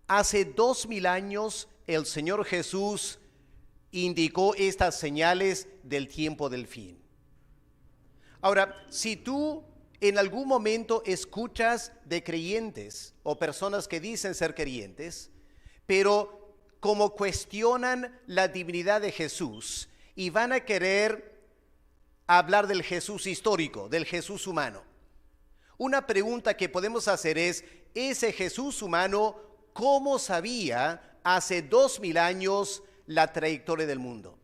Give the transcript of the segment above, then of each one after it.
Hace 2000 años el Señor Jesús indicó estas señales del tiempo del fin. Ahora, si tú en algún momento escuchas de creyentes o personas que dicen ser creyentes, pero como cuestionan la divinidad de Jesús y van a querer hablar del Jesús histórico, del Jesús humano, una pregunta que podemos hacer es, ¿ese Jesús humano cómo sabía hace 2000 años la trayectoria del mundo?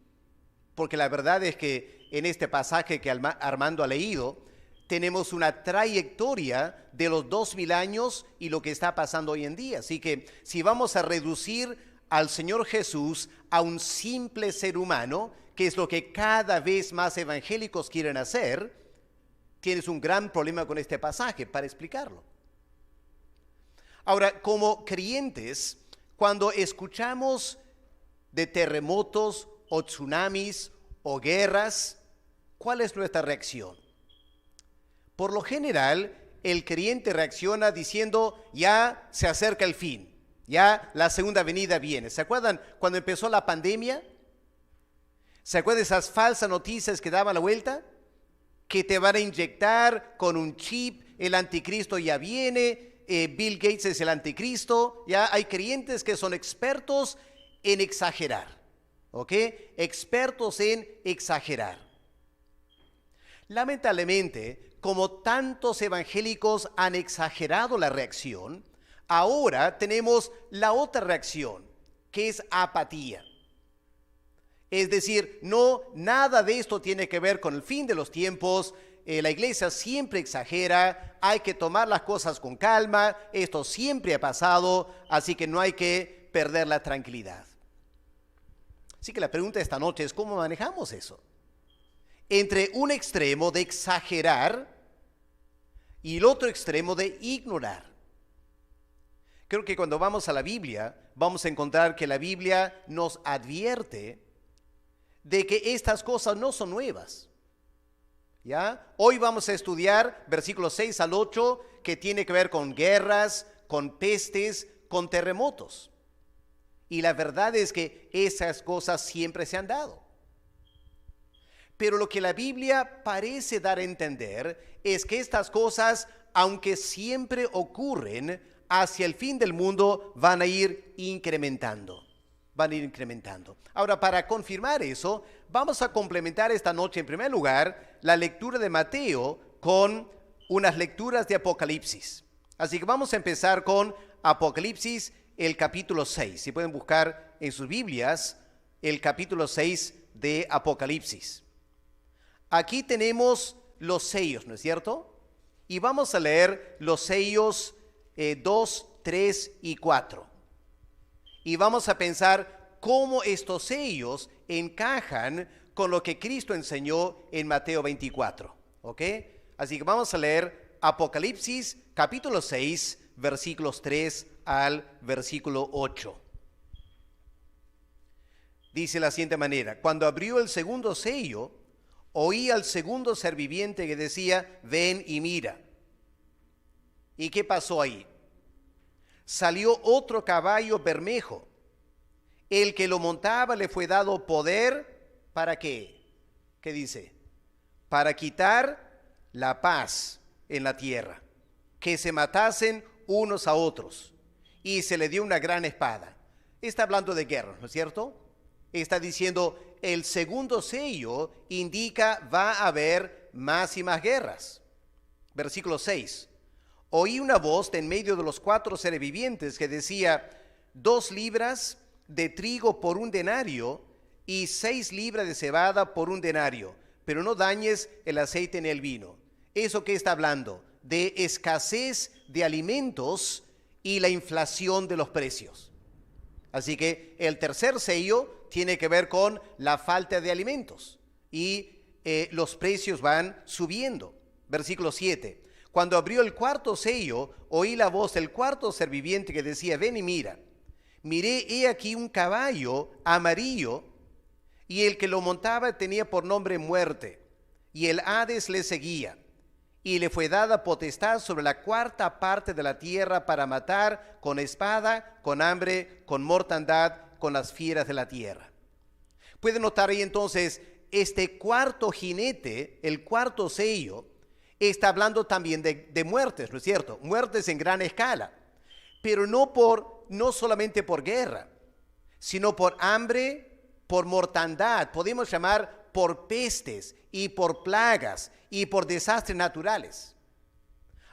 Porque la verdad es que en este pasaje que Armando ha leído, tenemos una trayectoria de los 2000 años y lo que está pasando hoy en día. Así que si vamos a reducir al Señor Jesús a un simple ser humano, que es lo que cada vez más evangélicos quieren hacer, tienes un gran problema con este pasaje para explicarlo. Ahora, como creyentes, cuando escuchamos de terremotos o tsunamis o guerras, ¿cuál es nuestra reacción? Por lo general, el creyente reacciona diciendo, ya se acerca el fin, ya la segunda venida viene. ¿Se acuerdan cuando empezó la pandemia? ¿Se acuerdan de esas falsas noticias que daban la vuelta? Que te van a inyectar con un chip, el anticristo ya viene, Bill Gates es el anticristo. Ya hay creyentes que son expertos en exagerar, ¿ok? Expertos en exagerar. Lamentablemente, como tantos evangélicos han exagerado la reacción, ahora tenemos la otra reacción, que es apatía. Es decir, no, nada de esto tiene que ver con el fin de los tiempos, la iglesia siempre exagera, hay que tomar las cosas con calma, esto siempre ha pasado, así que no hay que perder la tranquilidad. Así que la pregunta esta noche es, ¿cómo manejamos eso? Entre un extremo de exagerar y el otro extremo de ignorar. Creo que cuando vamos a la Biblia, vamos a encontrar que la Biblia nos advierte de que estas cosas no son nuevas. ¿Ya? Hoy vamos a estudiar versículos 6 al 8, que tiene que ver con guerras, con pestes, con terremotos. Y la verdad es que esas cosas siempre se han dado. Pero lo que la Biblia parece dar a entender es que estas cosas, aunque siempre ocurren, hacia el fin del mundo van a ir incrementando. Ahora, para confirmar eso, vamos a complementar esta noche, en primer lugar, la lectura de Mateo con unas lecturas de Apocalipsis. Así que vamos a empezar con Apocalipsis, el capítulo 6. Si pueden buscar en sus Biblias, el capítulo 6 de Apocalipsis. Aquí tenemos los sellos, ¿no es cierto? Y vamos a leer los sellos 2, 3 y 4. Y vamos a pensar cómo estos sellos encajan con lo que Cristo enseñó en Mateo 24. ¿Ok? Así que vamos a leer Apocalipsis capítulo 6, versículos 3 al versículo 8. Dice de la siguiente manera: cuando abrió el segundo sello, oí al segundo ser viviente que decía, ven y mira. ¿Y qué pasó ahí? Salió otro caballo bermejo. El que lo montaba le fue dado poder, ¿para qué? ¿Qué dice? Para quitar la paz en la tierra, que se matasen unos a otros, y se le dio una gran espada. Está hablando de guerra, ¿no es cierto? Está diciendo, el segundo sello indica va a haber más y más guerras. Versículo 6. Oí una voz de en medio de los 4 seres vivientes que decía, 2 libras de trigo por 1 denario y 6 libras de cebada por 1 denario, pero no dañes el aceite ni el vino. ¿Eso qué está hablando? De escasez de alimentos y la inflación de los precios. Así que el tercer sello tiene que ver con la falta de alimentos y los precios van subiendo. Versículo 7. Cuando abrió el cuarto sello, oí la voz del cuarto ser viviente que decía, ven y mira. Miré, he aquí un caballo amarillo, y el que lo montaba tenía por nombre Muerte, y el Hades le seguía, y le fue dada potestad sobre la cuarta parte de la tierra para matar con espada, con hambre, con mortandad, con las fieras de la tierra. Pueden notar ahí entonces, este cuarto jinete, el cuarto sello, está hablando también de muertes, ¿no es cierto? Muertes en gran escala, pero no solamente por guerra, sino por hambre, por mortandad, podemos llamar por pestes y por plagas y por desastres naturales.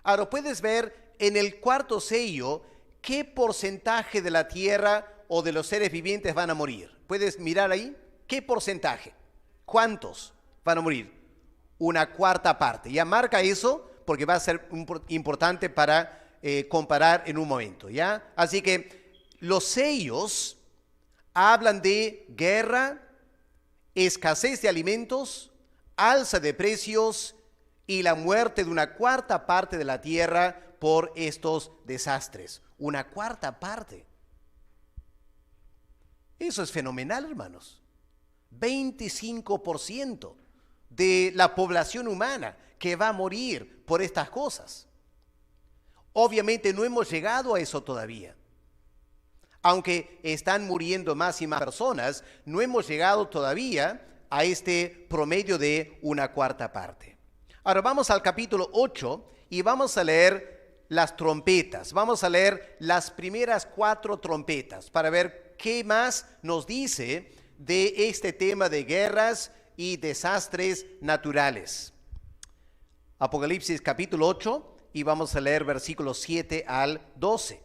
Ahora puedes ver en el cuarto sello qué porcentaje de la tierra o de los seres vivientes van a morir. ¿Puedes mirar ahí? ¿Qué porcentaje? ¿Cuántos van a morir? Una cuarta parte. Ya marca eso porque va a ser importante para comparar en un momento, ¿ya? Así que los sellos hablan de guerra, escasez de alimentos, alza de precios y la muerte de una cuarta parte de la tierra por estos desastres. Una cuarta parte. Eso es fenomenal, hermanos. 25% de la población humana que va a morir por estas cosas. Obviamente no hemos llegado a eso todavía. Aunque están muriendo más y más personas, no hemos llegado todavía a este promedio de una cuarta parte. Ahora vamos al capítulo 8 y vamos a leer las trompetas. Vamos a leer las primeras 4 trompetas para ver qué más nos dice de este tema de guerras y desastres naturales. Apocalipsis capítulo 8 y vamos a leer versículos 7 al 12.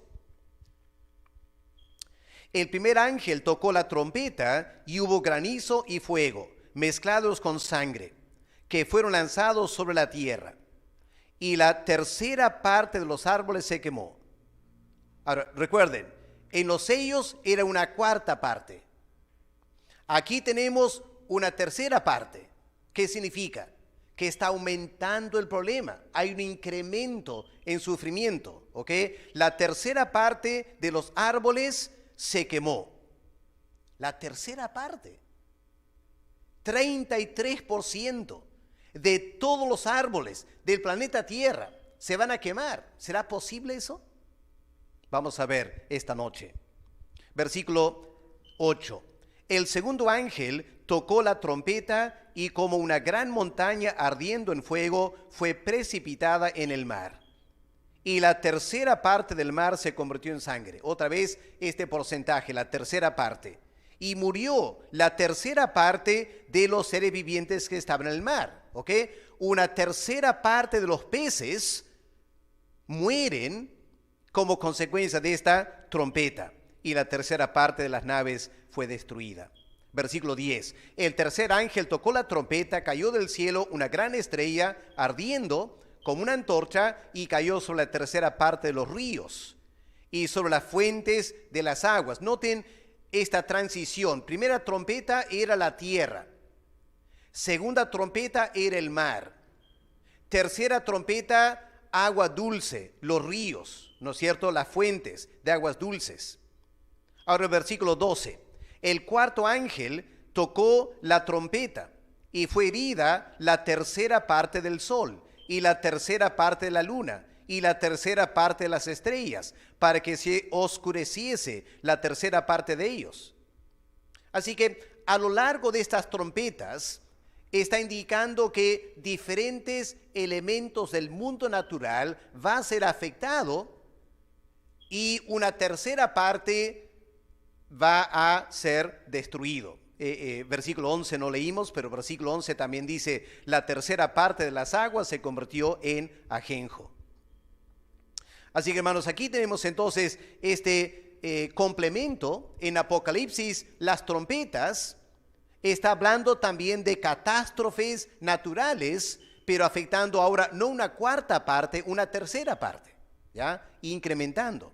El primer ángel tocó la trompeta y hubo granizo y fuego, mezclados con sangre, que fueron lanzados sobre la tierra. Y la tercera parte de los árboles se quemó. Ahora, recuerden, en los sellos era una cuarta parte. Aquí tenemos una tercera parte. ¿Qué significa? Que está aumentando el problema. Hay un incremento en sufrimiento, ¿ok? La tercera parte de los árboles se quemó. La tercera parte. 33% de todos los árboles del planeta Tierra se van a quemar. ¿Será posible eso? Vamos a ver esta noche. Versículo 8. El segundo ángel tocó la trompeta y como una gran montaña ardiendo en fuego fue precipitada en el mar. Y la tercera parte del mar se convirtió en sangre. Otra vez este porcentaje, la tercera parte. Y murió la tercera parte de los seres vivientes que estaban en el mar. ¿Ok? Una tercera parte de los peces mueren como consecuencia de esta trompeta. Y la tercera parte de las naves fue destruida. Versículo 10. El tercer ángel tocó la trompeta, cayó del cielo una gran estrella ardiendo como una antorcha y cayó sobre la tercera parte de los ríos y sobre las fuentes de las aguas. Noten esta transición. Primera trompeta era la tierra. Segunda trompeta era el mar. Tercera trompeta, agua dulce, los ríos, ¿no es cierto? Las fuentes de aguas dulces. Ahora el versículo 12. El cuarto ángel tocó la trompeta y fue herida la tercera parte del sol y la tercera parte de la luna y la tercera parte de las estrellas, para que se oscureciese la tercera parte de ellos. Así que a lo largo de estas trompetas está indicando que diferentes elementos del mundo natural va a ser afectado y una tercera parte va a ser destruido. Versículo 11 no leímos, pero versículo 11 también dice, la tercera parte de las aguas se convirtió en ajenjo. Así que hermanos, aquí tenemos entonces este complemento en Apocalipsis, las trompetas, está hablando también de catástrofes naturales, pero afectando ahora no una cuarta parte, una tercera parte, ¿ya? Incrementando.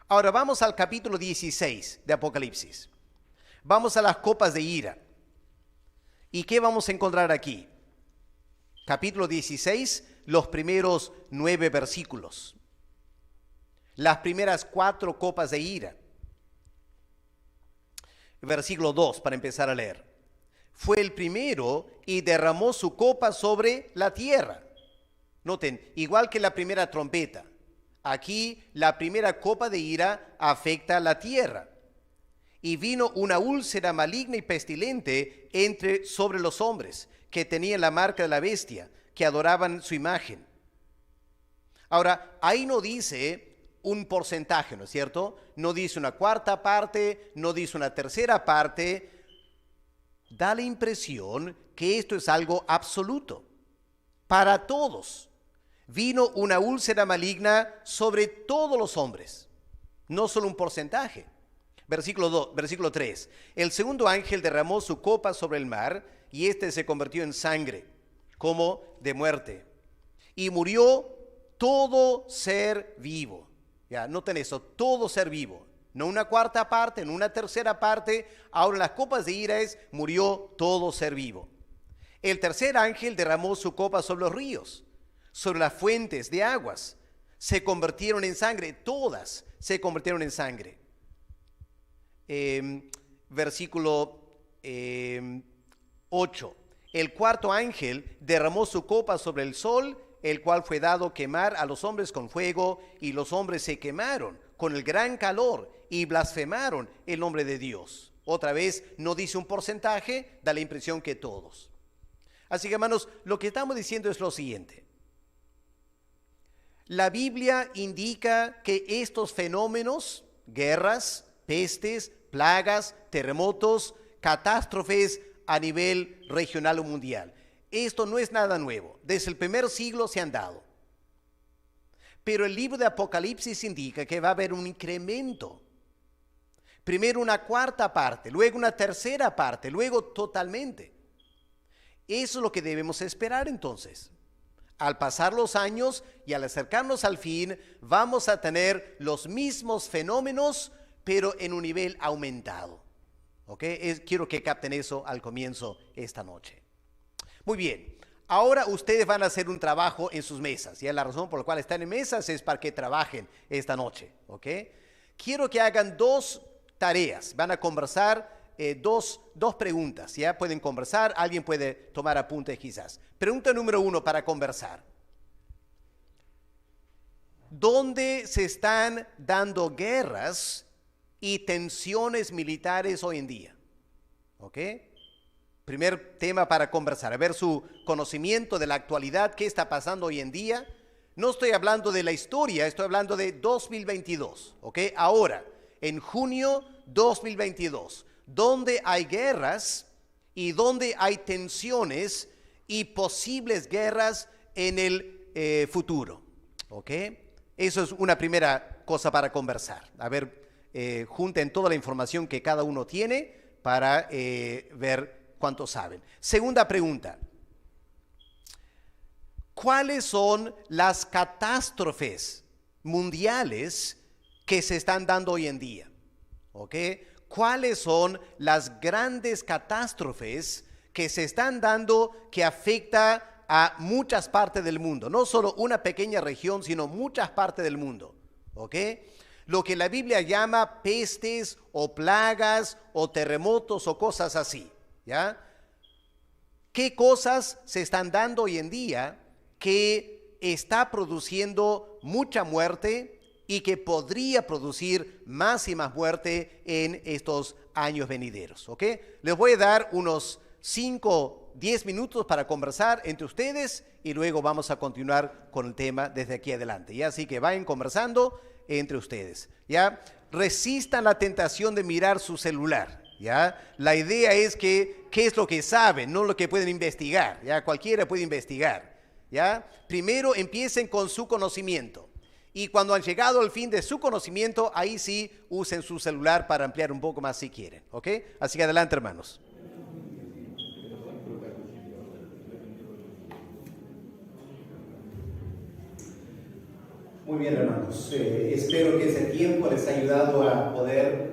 Ahora vamos al capítulo 16 de Apocalipsis. Vamos a las copas de ira. ¿Y qué vamos a encontrar aquí? Capítulo 16, los primeros 9 versículos. Las primeras 4 copas de ira. Versículo 2, para empezar a leer. Fue el primero y derramó su copa sobre la tierra. Noten, igual que la primera trompeta, aquí la primera copa de ira afecta a la tierra. Y vino una úlcera maligna y pestilente sobre los hombres, que tenían la marca de la bestia, que adoraban su imagen. Ahora, ahí no dice un porcentaje, ¿no es cierto? No dice una cuarta parte, no dice una tercera parte. Da la impresión que esto es algo absoluto, para todos. Vino una úlcera maligna sobre todos los hombres, no solo un porcentaje. Versículo 3. El segundo ángel derramó su copa sobre el mar, y éste se convirtió en sangre, como de muerte. Y murió todo ser vivo. Ya, noten eso, todo ser vivo. No una cuarta parte, no una tercera parte. Ahora en las copas de ira murió todo ser vivo. El tercer ángel derramó su copa sobre los ríos, sobre las fuentes de aguas. Se convirtieron en sangre, todas se convirtieron en sangre. Versículo 8. El cuarto ángel derramó su copa sobre el sol, el cual fue dado quemar a los hombres con fuego, y los hombres se quemaron con el gran calor y blasfemaron el nombre de Dios. Otra vez, no dice un porcentaje, da la impresión que todos. Así que, hermanos, lo que estamos diciendo es lo siguiente. La Biblia indica que estos fenómenos, guerras, pestes, plagas, terremotos, catástrofes a nivel regional o mundial, esto no es nada nuevo. Desde el primer siglo se han dado. Pero el libro de Apocalipsis indica que va a haber un incremento. Primero una cuarta parte, luego una tercera parte, luego totalmente. Eso es lo que debemos esperar entonces. Al pasar los años y al acercarnos al fin, vamos a tener los mismos fenómenos, pero en un nivel aumentado. ¿Ok? Quiero que capten eso al comienzo esta noche. Muy bien, ahora ustedes van a hacer un trabajo en sus mesas. ¿Ya? La razón por la cual están en mesas es para que trabajen esta noche. ¿Ok? Quiero que hagan dos tareas. Van a conversar dos preguntas. ¿Ya? Pueden conversar, alguien puede tomar apuntes quizás. Pregunta número 1 para conversar. ¿Dónde se están dando guerras y tensiones militares hoy en día? ¿Ok? Primer tema para conversar, a ver su conocimiento de la actualidad, qué está pasando hoy en día. No estoy hablando de la historia, estoy hablando de 2022, ¿ok? Ahora, en junio 2022, donde hay guerras y donde hay tensiones y posibles guerras en el futuro, ¿ok? Eso es una primera cosa para conversar. A ver, junten toda la información que cada uno tiene para ver cuántos saben. Segunda pregunta. ¿Cuáles son las catástrofes mundiales que se están dando hoy en día? ¿Ok? ¿Cuáles son las grandes catástrofes que se están dando que afecta a muchas partes del mundo? No solo una pequeña región, sino muchas partes del mundo. ¿Ok? Lo que la Biblia llama pestes o plagas o terremotos o cosas así. ¿Ya? ¿Qué cosas se están dando hoy en día que está produciendo mucha muerte y que podría producir más y más muerte en estos años venideros? ¿Ok? Les voy a dar unos 5-10 minutos para conversar entre ustedes y luego vamos a continuar con el tema desde aquí adelante. ¿Ya? Así que vayan conversando entre ustedes. ¿Ya? Resistan la tentación de mirar su celular. ¿Ya? La idea es que qué es lo que saben, no lo que pueden investigar. ¿Ya? Cualquiera puede investigar. ¿Ya? Primero empiecen con su conocimiento y cuando han llegado al fin de su conocimiento, ahí sí usen su celular para ampliar un poco más si quieren. ¿Ok? Así que adelante, hermanos. Muy bien, hermanos. Espero que ese tiempo les ha ayudado a poder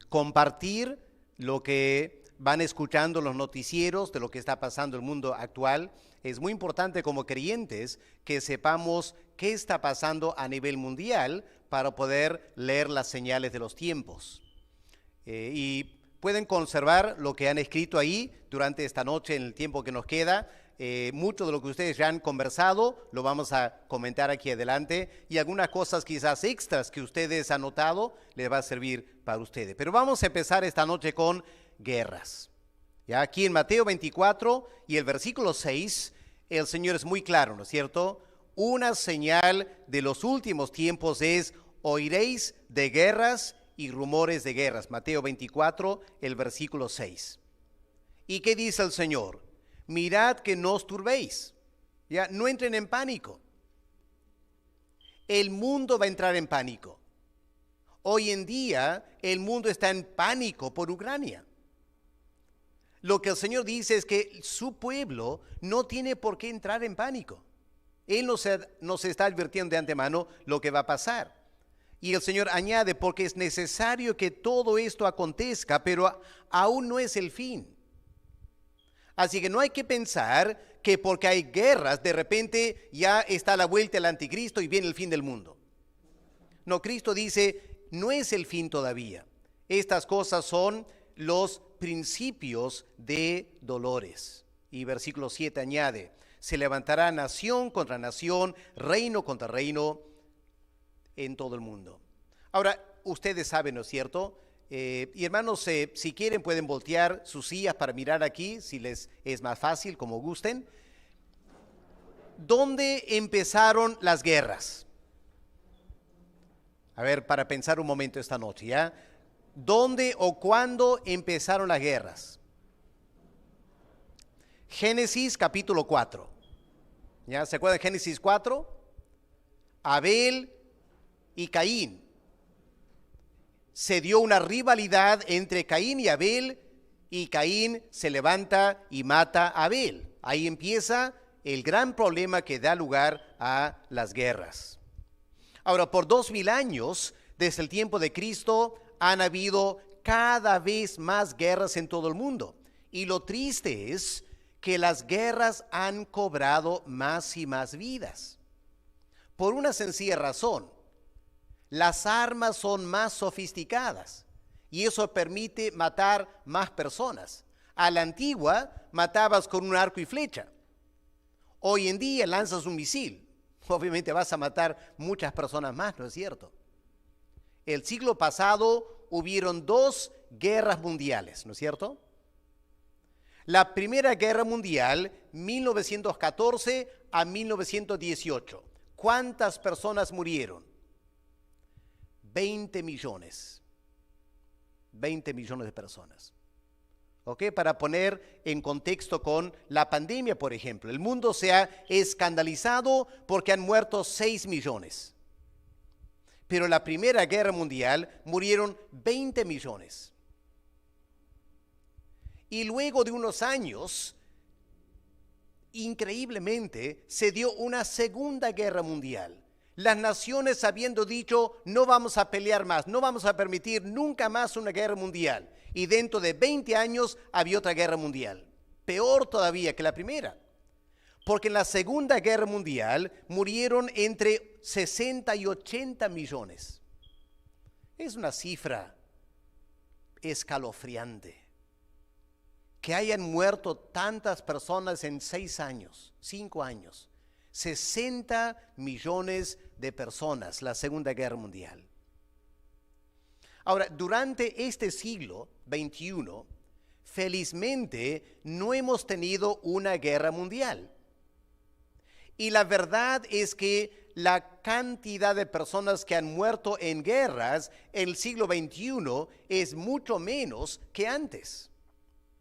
compartir lo que van escuchando los noticieros de lo que está pasando en el mundo actual. Es muy importante como creyentes que sepamos qué está pasando a nivel mundial para poder leer las señales de los tiempos. Y pueden conservar lo que han escrito ahí durante esta noche en el tiempo que nos queda. mucho de lo que ustedes ya han conversado lo vamos a comentar aquí adelante, y algunas cosas quizás extras que ustedes han notado les va a servir para ustedes. Pero vamos a empezar esta noche con guerras. Ya aquí en Mateo 24 y el versículo 6, el Señor es muy claro, ¿no es cierto? Una señal de los últimos tiempos es: oiréis de guerras y rumores de guerras. Mateo 24, el versículo 6. ¿Y qué dice el Señor? Mirad que no os turbéis. Ya, no entren en pánico. El mundo va a entrar en pánico. Hoy en día el mundo está en pánico por Ucrania. Lo que el Señor dice es que su pueblo no tiene por qué entrar en pánico. Él nos está advirtiendo de antemano lo que va a pasar. Y el Señor añade: porque es necesario que todo esto acontezca, pero aún no es el fin. Así que no hay que pensar que porque hay guerras, de repente ya está a la vuelta el anticristo y viene el fin del mundo. No, Cristo dice: no es el fin todavía. Estas cosas son los principios de dolores. Y versículo 7 añade: se levantará nación contra nación, reino contra reino en todo el mundo. Ahora, ustedes saben, ¿no es cierto? Y hermanos, si quieren pueden voltear sus sillas para mirar aquí, si les es más fácil, como gusten. ¿Dónde empezaron las guerras? A ver, para pensar un momento esta noche, ¿ya? ¿Dónde o cuándo empezaron las guerras? Génesis capítulo 4. ¿Ya? ¿Se acuerdan de Génesis 4? Abel y Caín. Se dio una rivalidad entre Caín y Abel, y Caín se levanta y mata a Abel. Ahí empieza el gran problema que da lugar a las guerras. Ahora, por 2000 años, desde el tiempo de Cristo, han habido cada vez más guerras en todo el mundo. Y lo triste es que las guerras han cobrado más y más vidas. Por una sencilla razón: las armas son más sofisticadas y eso permite matar más personas. A la antigua matabas con un arco y flecha. Hoy en día lanzas un misil. Obviamente vas a matar muchas personas más, ¿no es cierto? El siglo pasado hubieron 2 guerras mundiales, ¿no es cierto? La Primera Guerra Mundial, 1914 a 1918. ¿Cuántas personas murieron? 20 millones. 20 millones de personas. ¿Ok? Para poner en contexto con la pandemia, por ejemplo. El mundo se ha escandalizado porque han muerto 6 millones. Pero en la Primera Guerra Mundial murieron 20 millones. Y luego de unos años, increíblemente, se dio una Segunda Guerra Mundial. Las naciones habiendo dicho: no vamos a pelear más, no vamos a permitir nunca más una guerra mundial. Y dentro de 20 años había otra guerra mundial. Peor todavía que la primera. Porque en la Segunda Guerra Mundial murieron entre 60 y 80 millones. Es una cifra escalofriante. Que hayan muerto tantas personas en 6 años, 5 años. 60 millones de personas, la Segunda Guerra Mundial. Ahora, durante este siglo XXI, felizmente no hemos tenido una guerra mundial. Y la verdad es que la cantidad de personas que han muerto en guerras en el siglo XXI es mucho menos que antes.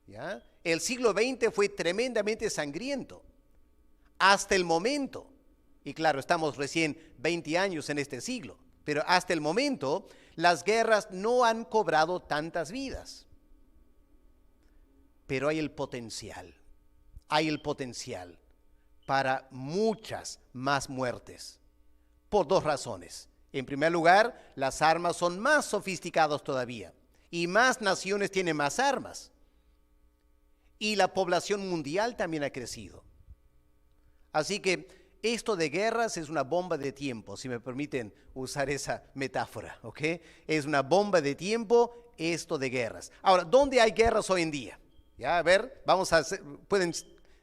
¿Ya? El siglo XX fue tremendamente sangriento. Hasta el momento, y claro, estamos recién 20 años en este siglo, pero hasta el momento las guerras no han cobrado tantas vidas. Pero hay el potencial para muchas más muertes, por 2 razones. En primer lugar, las armas son más sofisticadas todavía, y más naciones tienen más armas. Y la población mundial también ha crecido. Así que esto de guerras es una bomba de tiempo, si me permiten usar esa metáfora, ¿ok? Es una bomba de tiempo esto de guerras. Ahora, ¿dónde hay guerras hoy en día? Ya, a ver, pueden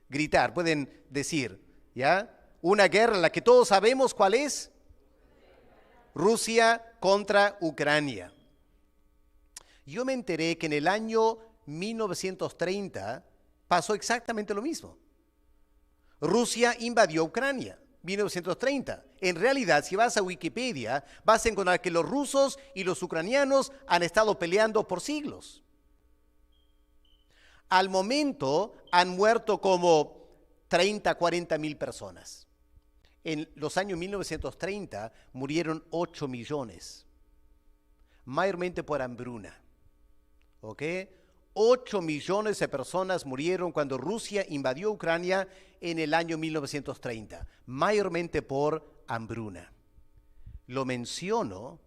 gritar, pueden decir, ¿ya? Una guerra en la que todos sabemos cuál es. Rusia contra Ucrania. Yo me enteré que en el año 1930 pasó exactamente lo mismo. Rusia invadió Ucrania, 1930. En realidad, si vas a Wikipedia, vas a encontrar que los rusos y los ucranianos han estado peleando por siglos. Al momento han muerto como 30, 40 mil personas. En los años 1930 murieron 8 millones, mayormente por hambruna. ¿Ok? 8 millones de personas murieron cuando Rusia invadió Ucrania en el año 1930, mayormente por hambruna. Lo menciono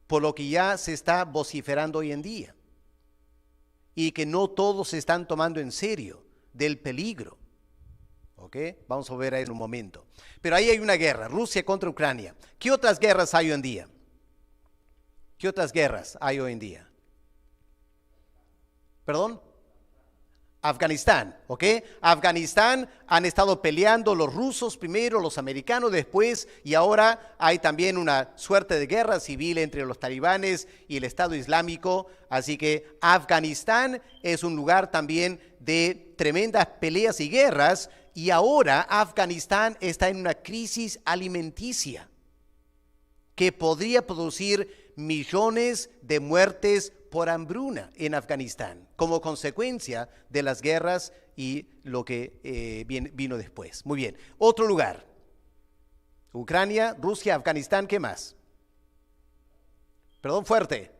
por lo que ya se está vociferando hoy en día y que no todos se están tomando en serio del peligro. ¿Ok? Vamos a ver ahí en un momento. Pero ahí hay una guerra, Rusia contra Ucrania. ¿Qué otras guerras hay hoy en día? ¿Qué otras guerras hay hoy en día? ¿Perdón? Afganistán, ¿ok? Afganistán han estado peleando los rusos primero, los americanos después, y ahora hay también una suerte de guerra civil entre los talibanes y el Estado Islámico. Así que Afganistán es un lugar también de tremendas peleas y guerras, y ahora Afganistán está en una crisis alimenticia que podría producir millones de muertes por hambruna en Afganistán, como consecuencia de las guerras y lo que vino después. Muy bien, otro lugar. Ucrania, Rusia, Afganistán, ¿qué más? Perdón, fuerte.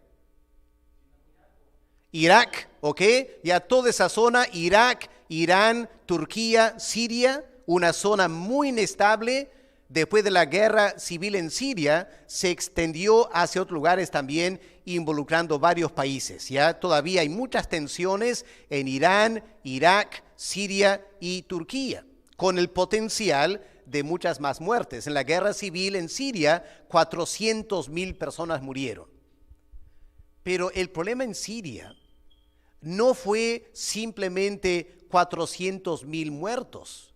Irak, ¿ok? Ya toda esa zona, Irak, Irán, Turquía, Siria, una zona muy inestable. Después de la guerra civil en Siria, se extendió hacia otros lugares también, involucrando varios países. Ya todavía hay muchas tensiones en Irán, Irak, Siria y Turquía, con el potencial de muchas más muertes. En la guerra civil en Siria, 400,000 personas murieron. Pero el problema en Siria no fue simplemente 400,000 muertos.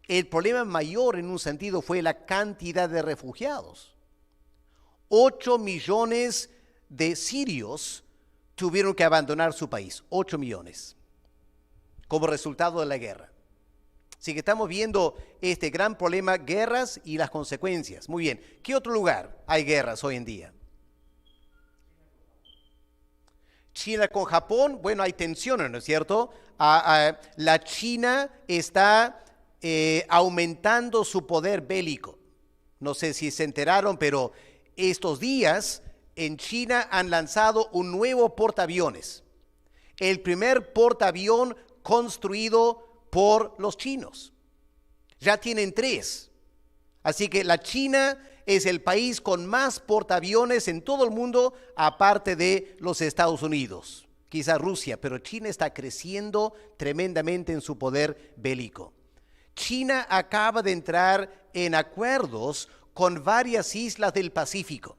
El problema mayor en un sentido fue la cantidad de refugiados. 8 millones de sirios tuvieron que abandonar su país, 8 millones, como resultado de la guerra. Así que estamos viendo este gran problema, guerras y las consecuencias. Muy bien, ¿qué otro lugar hay guerras hoy en día? China con Japón, bueno, hay tensiones, ¿no es cierto? La China está aumentando su poder bélico. No sé si se enteraron, pero estos días en China han lanzado un nuevo portaaviones. El primer portaavión construido por los chinos. Ya tienen 3. Así que la China es el país con más portaaviones en todo el mundo, aparte de los Estados Unidos. Quizá Rusia, pero China está creciendo tremendamente en su poder bélico. China acaba de entrar en acuerdos con varias islas del Pacífico,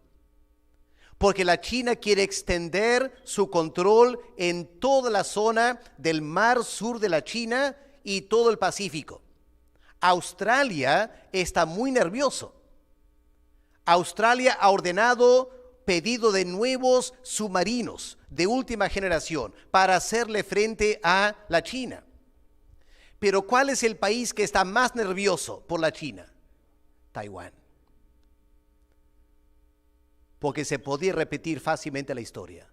porque la China quiere extender su control en toda la zona del mar sur de la China y todo el Pacífico. Australia está muy nervioso. Australia ha ordenado pedido de nuevos submarinos de última generación para hacerle frente a la China. Pero ¿cuál es el país que está más nervioso por la China? Taiwán. Porque se podía repetir fácilmente la historia.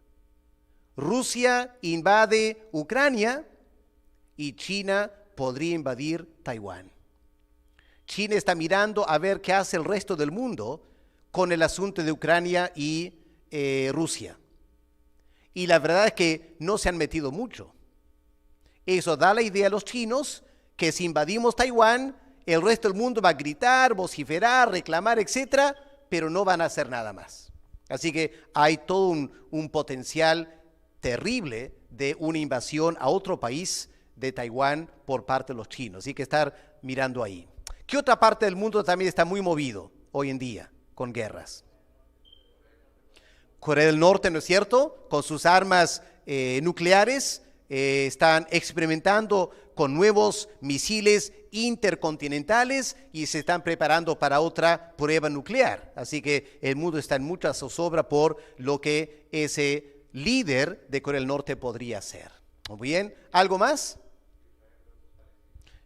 Rusia invade Ucrania y China podría invadir Taiwán. China está mirando a ver qué hace el resto del mundo con el asunto de Ucrania y Rusia. Y la verdad es que no se han metido mucho. Eso da la idea a los chinos que si invadimos Taiwán, el resto del mundo va a gritar, vociferar, reclamar, etcétera, pero no van a hacer nada más. Así que hay todo un potencial terrible de una invasión a otro país de Taiwán por parte de los chinos. Así que estar mirando ahí. ¿Qué otra parte del mundo también está muy movido hoy en día con guerras? Corea del Norte, ¿no es cierto? Con sus armas nucleares, están experimentando con nuevos misiles intercontinentales y se están preparando para otra prueba nuclear. Así que el mundo está en mucha zozobra por lo que ese líder de Corea del Norte podría hacer. Muy bien, ¿algo más?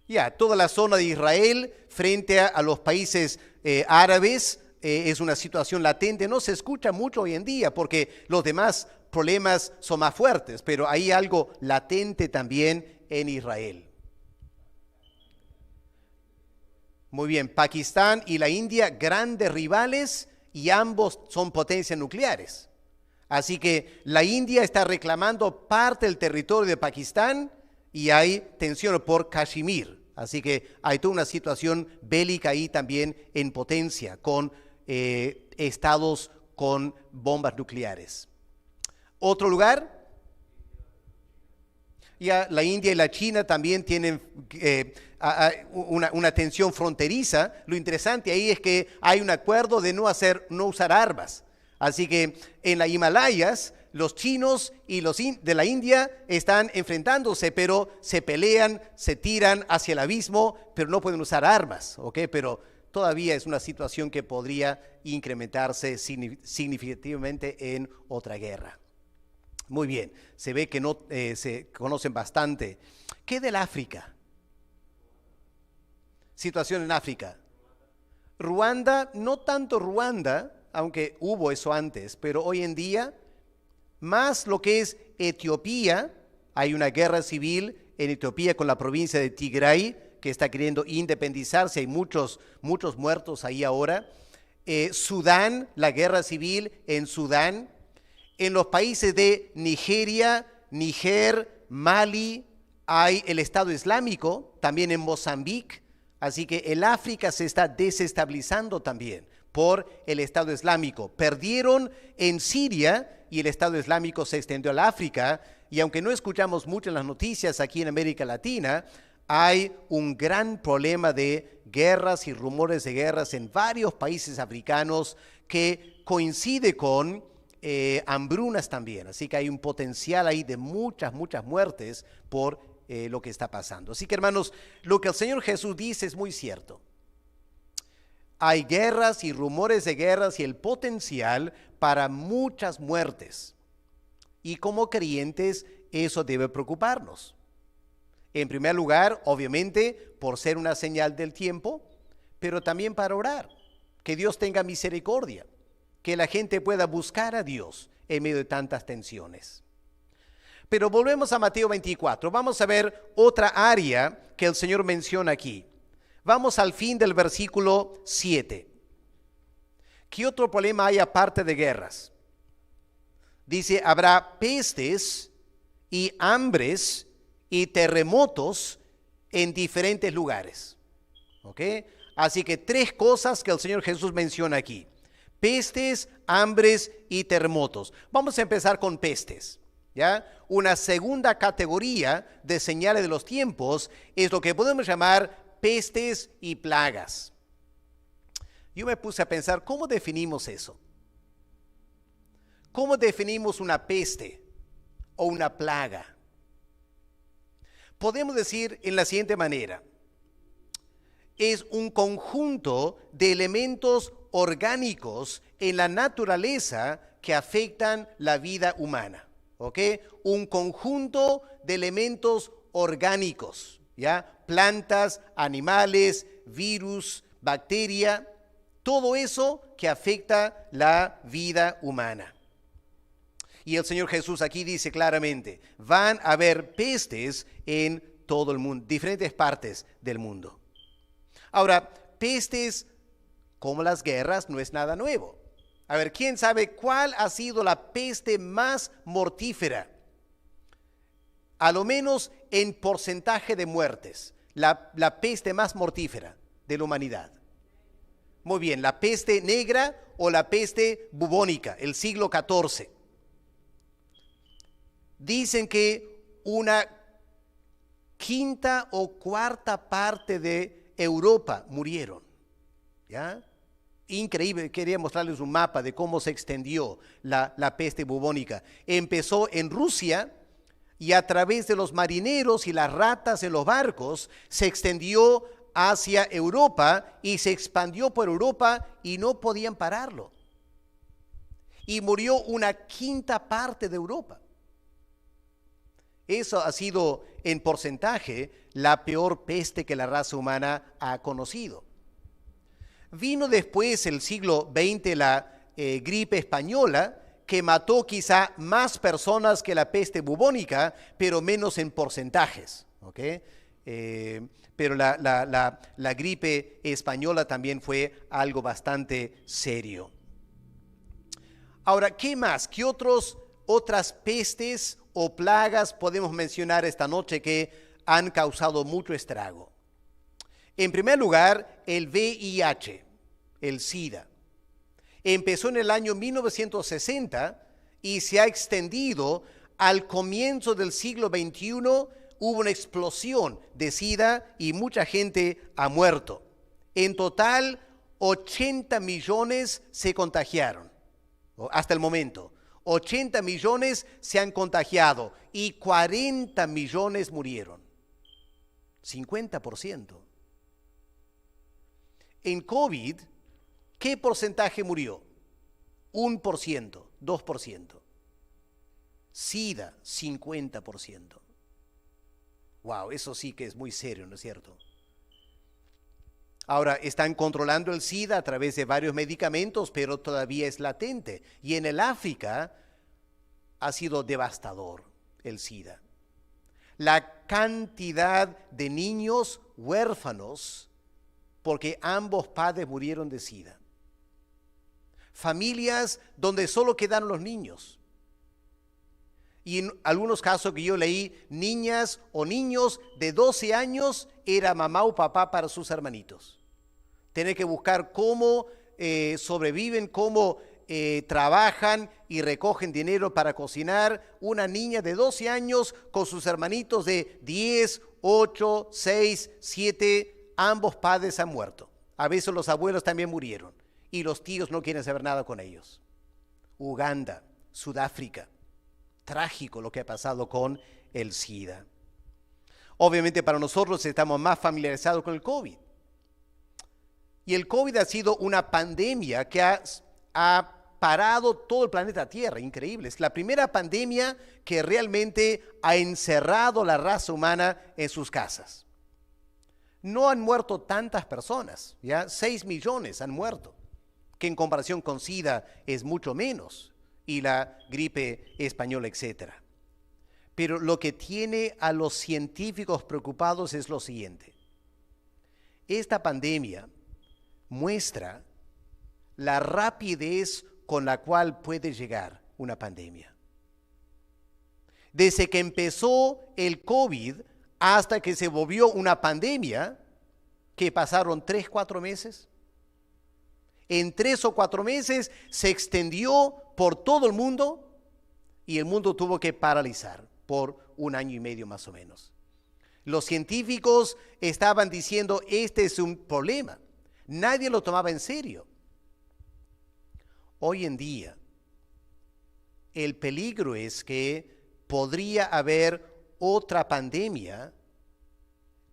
Ya, toda la zona de Israel frente a los países árabes es una situación latente. No se escucha mucho hoy en día porque los demás problemas son más fuertes, pero hay algo latente también en Israel. Muy bien, Pakistán y la India, grandes rivales y ambos son potencias nucleares. Así que la India está reclamando parte del territorio de Pakistán y hay tensión por Kashmir. Así que hay toda una situación bélica ahí también en potencia con estados con bombas nucleares. Otro lugar, ya la India y la China también tienen una tensión fronteriza. Lo interesante ahí es que hay un acuerdo de no usar armas. Así que en las Himalayas los chinos y los de la India están enfrentándose, pero se pelean, se tiran hacia el abismo, pero no pueden usar armas, ¿ok? Pero todavía es una situación que podría incrementarse significativamente en otra guerra. Muy bien, se ve que no se conocen bastante. ¿Qué del África? Situación en África. Ruanda, no tanto Ruanda, aunque hubo eso antes, pero hoy en día, más lo que es Etiopía, hay una guerra civil en Etiopía con la provincia de Tigray, que está queriendo independizarse, hay muchos muertos ahí ahora. Sudán, la guerra civil en Sudán. En los países de Nigeria, Níger, Mali, hay el Estado Islámico, también en Mozambique. Así que el África se está desestabilizando también por el Estado Islámico. Perdieron en Siria y el Estado Islámico se extendió al África. Y aunque no escuchamos mucho en las noticias aquí en América Latina, hay un gran problema de guerras y rumores de guerras en varios países africanos que coincide con hambrunas también. Así que hay un potencial ahí de muchas muertes por lo que está pasando. Así que, hermanos, lo que el Señor Jesús dice es muy cierto. Hay guerras y rumores de guerras y el potencial para muchas muertes. Y como creyentes, eso debe preocuparnos. En primer lugar, obviamente, por ser una señal del tiempo, pero también para orar. Que Dios tenga misericordia. Que la gente pueda buscar a Dios en medio de tantas tensiones. Pero volvemos a Mateo 24. Vamos a ver otra área que el Señor menciona aquí. Vamos al fin del versículo 7. ¿Qué otro problema hay aparte de guerras? Dice, habrá pestes y hambres y terremotos en diferentes lugares. ¿Ok? Así que 3 cosas que el Señor Jesús menciona aquí. Pestes, hambres y terremotos. Vamos a empezar con pestes. ¿Ya? Una segunda categoría de señales de los tiempos es lo que podemos llamar pestes y plagas. Yo me puse a pensar, ¿cómo definimos eso? ¿Cómo definimos una peste o una plaga? Podemos decir en la siguiente manera. Es un conjunto de elementos orgánicos en la naturaleza que afectan la vida humana. ¿Ok? Un conjunto de elementos orgánicos, ¿ya? Plantas, animales, virus, bacteria, todo eso que afecta la vida humana. Y el Señor Jesús aquí dice claramente, van a haber pestes en todo el mundo, diferentes partes del mundo. Ahora, pestes como las guerras no es nada nuevo. A ver, ¿quién sabe cuál ha sido la peste más mortífera? A lo menos en porcentaje de muertes, la peste más mortífera de la humanidad. Muy bien, la peste negra o la peste bubónica, el siglo XIV. Dicen que una quinta o cuarta parte de Europa murieron, ¿ya? Increíble, quería mostrarles un mapa de cómo se extendió la peste bubónica. Empezó en Rusia, y a través de los marineros y las ratas en los barcos se extendió hacia Europa y se expandió por Europa y no podían pararlo. Y murió una quinta parte de Europa. Eso ha sido en porcentaje la peor peste que la raza humana ha conocido. Vino después, el siglo XX, la gripe española, que mató quizá más personas que la peste bubónica, pero menos en porcentajes. ¿Okay? Pero la gripe española también fue algo bastante serio. Ahora, ¿qué más? ¿Qué otras pestes o plagas podemos mencionar esta noche que han causado mucho estrago? En primer lugar, el VIH, el SIDA. Empezó en el año 1960 y se ha extendido al comienzo del siglo XXI. Hubo una explosión de SIDA y mucha gente ha muerto. En total, 80 millones se contagiaron. Hasta el momento, 80 millones se han contagiado y 40 millones murieron. 50%. En COVID, ¿qué porcentaje murió? 1%, 2%. SIDA, 50%. Wow, eso sí que es muy serio, ¿no es cierto? Ahora, están controlando el SIDA a través de varios medicamentos, pero todavía es latente. Y en el África ha sido devastador el SIDA. La cantidad de niños huérfanos porque ambos padres murieron de SIDA. Familias donde solo quedaron los niños. Y en algunos casos que yo leí, niñas o niños de 12 años era mamá o papá para sus hermanitos. Tener que buscar cómo sobreviven, cómo trabajan y recogen dinero para cocinar. Una niña de 12 años con sus hermanitos de 10, 8, 6, 7, ambos padres han muerto. A veces los abuelos también murieron y los tíos no quieren saber nada con ellos. Uganda, Sudáfrica. Trágico lo que ha pasado con el SIDA. Obviamente para nosotros estamos más familiarizados con el COVID. Y el COVID ha sido una pandemia que ha parado todo el planeta Tierra, increíble. Es la primera pandemia que realmente ha encerrado la raza humana en sus casas. No han muerto tantas personas, ¿ya? 6 millones han muerto, que en comparación con SIDA es mucho menos, y la gripe española, etc. Pero lo que tiene a los científicos preocupados es lo siguiente. Esta pandemia muestra la rapidez con la cual puede llegar una pandemia. Desde que empezó el COVID hasta que se volvió una pandemia, que pasaron 3, 4 meses. En 3 o 4 meses se extendió por todo el mundo y el mundo tuvo que paralizar por 1 año y medio más o menos. Los científicos estaban diciendo, este es un problema. Nadie lo tomaba en serio. Hoy en día, el peligro es que podría haber otra pandemia,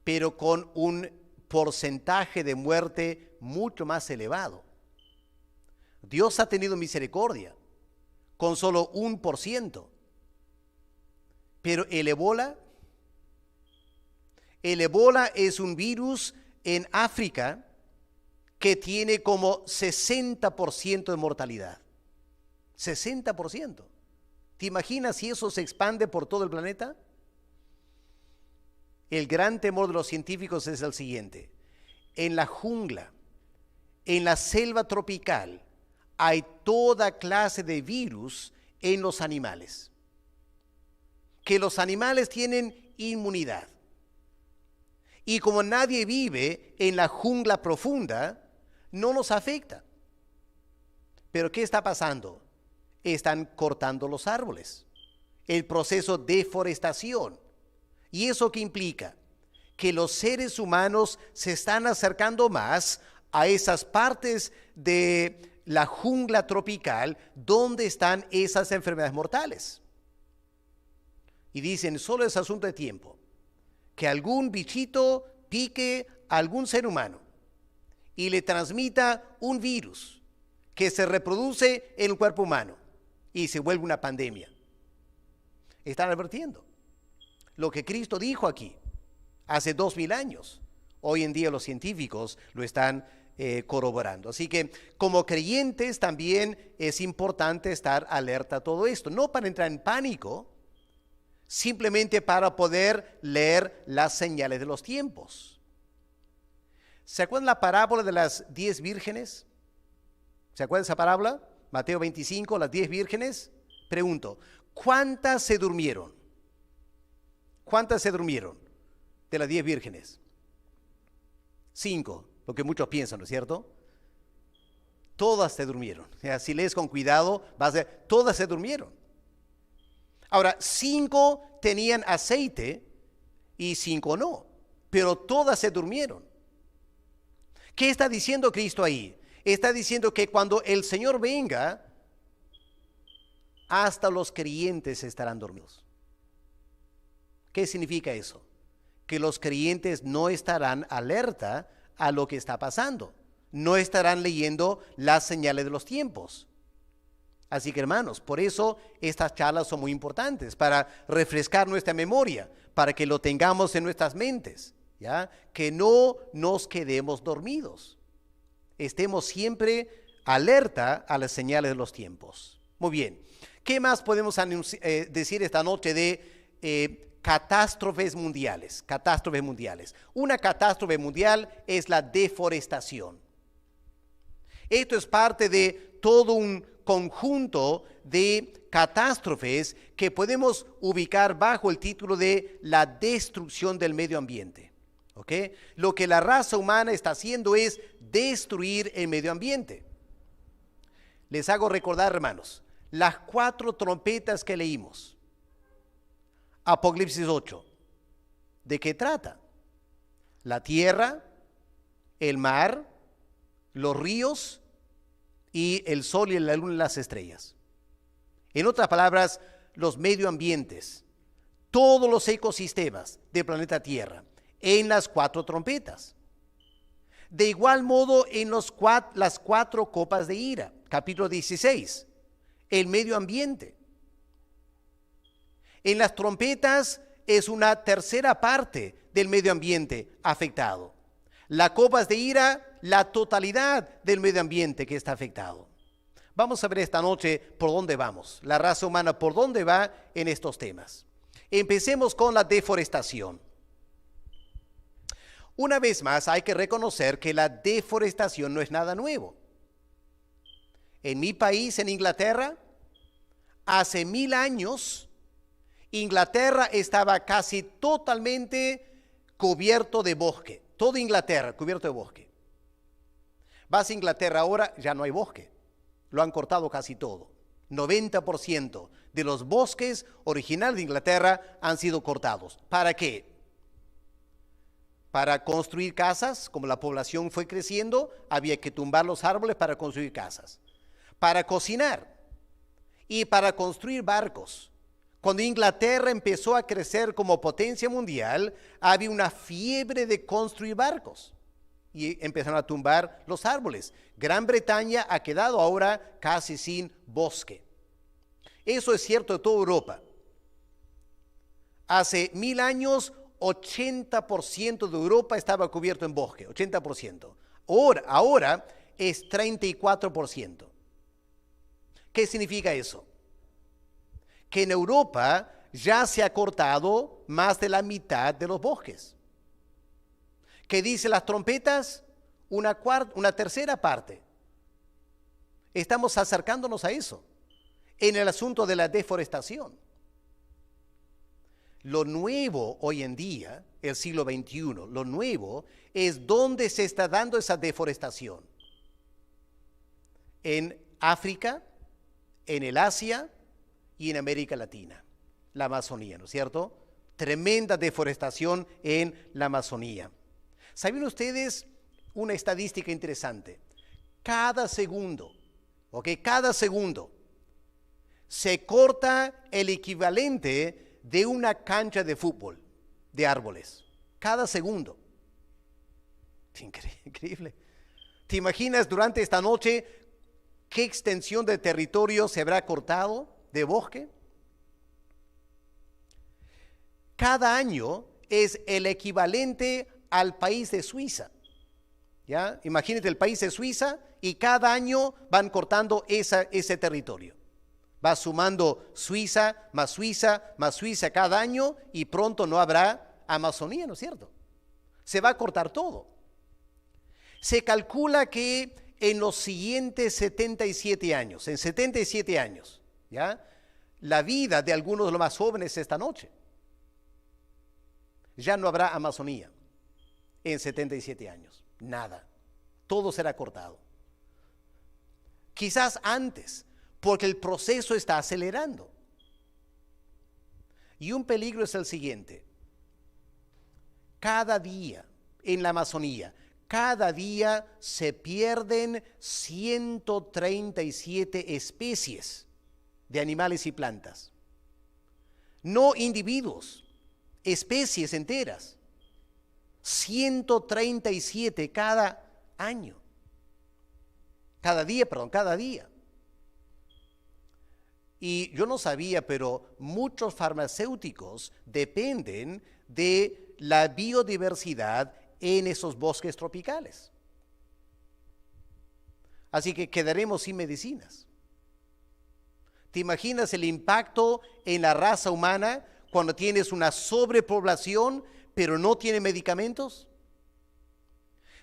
pero con un porcentaje de muerte mucho más elevado. Dios ha tenido misericordia con solo 1%. Pero el ébola es un virus en África que tiene como 60% de mortalidad. 60%. ¿Te imaginas si eso se expande por todo el planeta? El gran temor de los científicos es el siguiente. En la jungla, en la selva tropical, hay toda clase de virus en los animales. Que los animales tienen inmunidad. Y como nadie vive en la jungla profunda, no nos afecta. Pero ¿qué está pasando? Están cortando los árboles. El proceso de deforestación. ¿Y eso qué implica? Que los seres humanos se están acercando más a esas partes de la jungla tropical donde están esas enfermedades mortales. Y dicen, solo es asunto de tiempo, que algún bichito pique a algún ser humano y le transmita un virus que se reproduce en el cuerpo humano y se vuelve una pandemia. Están advirtiendo lo que Cristo dijo aquí hace 2000 años. Hoy en día los científicos lo están corroborando. Así que como creyentes también es importante estar alerta a todo esto, no para entrar en pánico, simplemente para poder leer las señales de los tiempos. ¿Se acuerdan la parábola de las 10 vírgenes? ¿Se acuerdan esa parábola? Mateo 25, las 10 vírgenes. Pregunto, ¿cuántas se durmieron? ¿Cuántas se durmieron de las 10 vírgenes? 5, lo que muchos piensan, ¿no es cierto? Todas se durmieron. O sea, si lees con cuidado, vas a ver, todas se durmieron. Ahora, 5 tenían aceite y 5 no, pero todas se durmieron. ¿Qué está diciendo Cristo ahí? Está diciendo que cuando el Señor venga, hasta los creyentes estarán dormidos. ¿Qué significa eso? Que los creyentes no estarán alerta a lo que está pasando. No estarán leyendo las señales de los tiempos. Así que hermanos, por eso estas charlas son muy importantes, para refrescar nuestra memoria, para que lo tengamos en nuestras mentes, ¿ya? Que no nos quedemos dormidos. Estemos siempre alerta a las señales de los tiempos. Muy bien. ¿Qué más podemos decir esta noche de catástrofes mundiales? Catástrofes mundiales. Una catástrofe mundial es la deforestación. Esto es parte de todo un conjunto de catástrofes que podemos ubicar bajo el título de la destrucción del medio ambiente. ¿Ok? Lo que la raza humana está haciendo es destruir el medio ambiente. Les hago recordar, hermanos, las 4 trompetas que leímos. Apocalipsis 8. ¿De qué trata? La tierra, el mar, los ríos y el sol y la luna y las estrellas. En otras palabras, los medioambientes, todos los ecosistemas del planeta Tierra, en las 4 trompetas. De igual modo, en las 4 copas de ira, capítulo 16, el medio ambiente. En las trompetas es una tercera parte del medio ambiente afectado. Las copas de ira, la totalidad del medio ambiente que está afectado. Vamos a ver esta noche por dónde vamos, la raza humana por dónde va en estos temas. Empecemos con la deforestación. Una vez más, hay que reconocer que la deforestación no es nada nuevo. En mi país, en Inglaterra, hace 1000 años, Inglaterra estaba casi totalmente cubierto de bosque. Toda Inglaterra cubierto de bosque. Vas a Inglaterra ahora, ya no hay bosque. Lo han cortado casi todo. 90% de los bosques originales de Inglaterra han sido cortados. ¿Para qué? Para construir casas, como la población fue creciendo, había que tumbar los árboles para construir casas. Para cocinar y para construir barcos. Cuando Inglaterra empezó a crecer como potencia mundial, había una fiebre de construir barcos y empezaron a tumbar los árboles. Gran Bretaña ha quedado ahora casi sin bosque. Eso es cierto de toda Europa. Hace 1000 años, 80% de Europa estaba cubierto en bosque, 80%. Ahora es 34%. ¿Qué significa eso? Que en Europa ya se ha cortado más de la mitad de los bosques. ¿Qué dicen las trompetas? Una tercera parte. Estamos acercándonos a eso en el asunto de la deforestación. Lo nuevo hoy en día, el siglo XXI, lo nuevo es dónde se está dando esa deforestación. En África, en el Asia y en América Latina, la Amazonía, ¿no es cierto? Tremenda deforestación en la Amazonía. ¿Saben ustedes una estadística interesante? Cada segundo se corta el equivalente de una cancha de fútbol de árboles, cada segundo. Increíble. ¿Te imaginas durante esta noche qué extensión de territorio se habrá cortado de bosque? Cada año es el equivalente al país de Suiza. ¿Ya? Imagínate el país de Suiza y cada año van cortando ese territorio. Va sumando Suiza, más Suiza, más Suiza cada año y pronto no habrá Amazonía, ¿no es cierto? Se va a cortar todo. Se calcula que en los siguientes 77 años, en 77 años, ¿ya? La vida de algunos de los más jóvenes esta noche. Ya no habrá Amazonía en 77 años, nada. Todo será cortado. Quizás antes, porque el proceso está acelerando. Y un peligro es el siguiente. Cada día en la Amazonía, cada día se pierden 137 especies de animales y plantas. No individuos, especies enteras. 137 cada año. Cada día. Y yo no sabía, pero muchos farmacéuticos dependen de la biodiversidad en esos bosques tropicales. Así que quedaremos sin medicinas. ¿Te imaginas el impacto en la raza humana cuando tienes una sobrepoblación, pero no tiene medicamentos?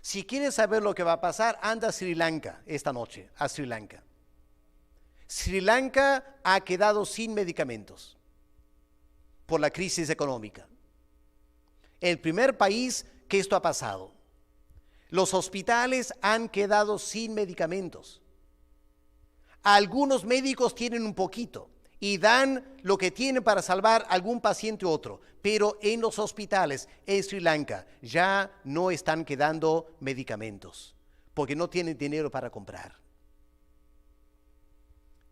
Si quieres saber lo que va a pasar, anda a Sri Lanka esta noche, a Sri Lanka. Sri Lanka ha quedado sin medicamentos por la crisis económica. El primer país que esto ha pasado. Los hospitales han quedado sin medicamentos. Algunos médicos tienen un poquito y dan lo que tienen para salvar a algún paciente u otro, pero en los hospitales en Sri Lanka ya no están quedando medicamentos porque no tienen dinero para comprar.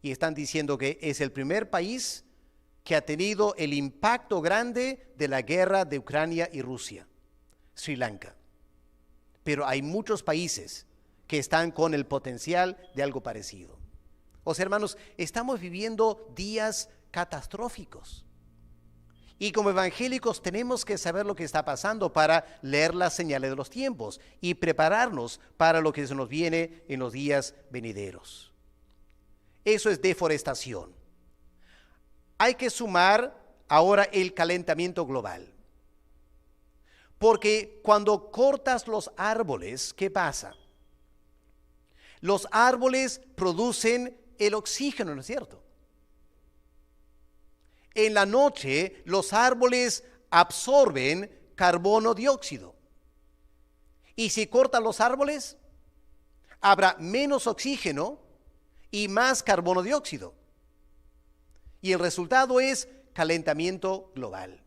Y están diciendo que es el primer país que ha tenido el impacto grande de la guerra de Ucrania y Rusia, Sri Lanka. Pero hay muchos países que están con el potencial de algo parecido. O sea, hermanos, estamos viviendo días catastróficos. Y como evangélicos tenemos que saber lo que está pasando para leer las señales de los tiempos y prepararnos para lo que se nos viene en los días venideros. Eso es deforestación. Hay que sumar ahora el calentamiento global. Porque cuando cortas los árboles, ¿qué pasa? Los árboles producen el oxígeno, ¿no es cierto? En la noche, los árboles absorben carbono dióxido. Y si cortan los árboles, habrá menos oxígeno y más carbono dióxido. Y el resultado es calentamiento global.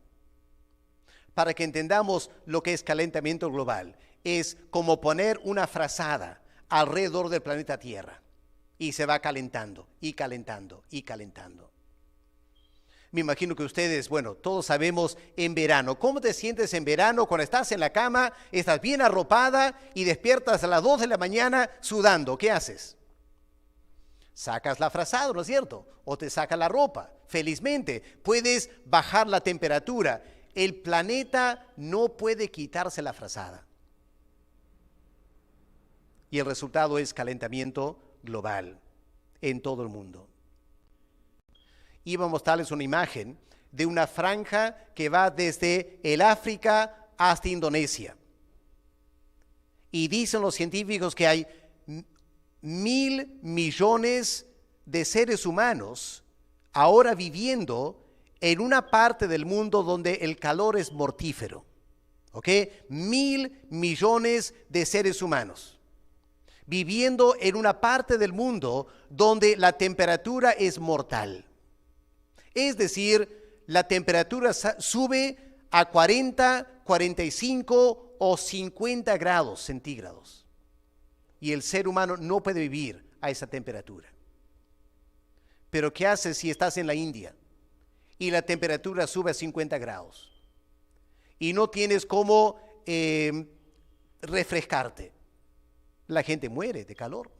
Para que entendamos lo que es calentamiento global, es como poner una frazada alrededor del planeta Tierra y se va calentando y calentando y calentando. Me imagino que ustedes, bueno, todos sabemos en verano. ¿Cómo te sientes en verano cuando estás en la cama, estás bien arropada y despiertas a las 2 de la mañana sudando? ¿Qué haces? Sacas la frazada, ¿no es cierto? O te sacas la ropa. Felizmente, puedes bajar la temperatura. El planeta no puede quitarse la frazada. Y el resultado es calentamiento global en todo el mundo. Iba a mostrarles una imagen de una franja que va desde el África hasta Indonesia. Y dicen los científicos que hay 1.000 millones de seres humanos ahora viviendo en una parte del mundo donde el calor es mortífero. ¿Ok? 1.000 millones de seres humanos viviendo en una parte del mundo donde la temperatura es mortal. Es decir, la temperatura sube a 40, 45 o 50 grados centígrados. Y el ser humano no puede vivir a esa temperatura. Pero ¿qué haces si estás en la India? y la temperatura sube a 50 grados y no tienes cómo refrescarte. La gente muere de calor.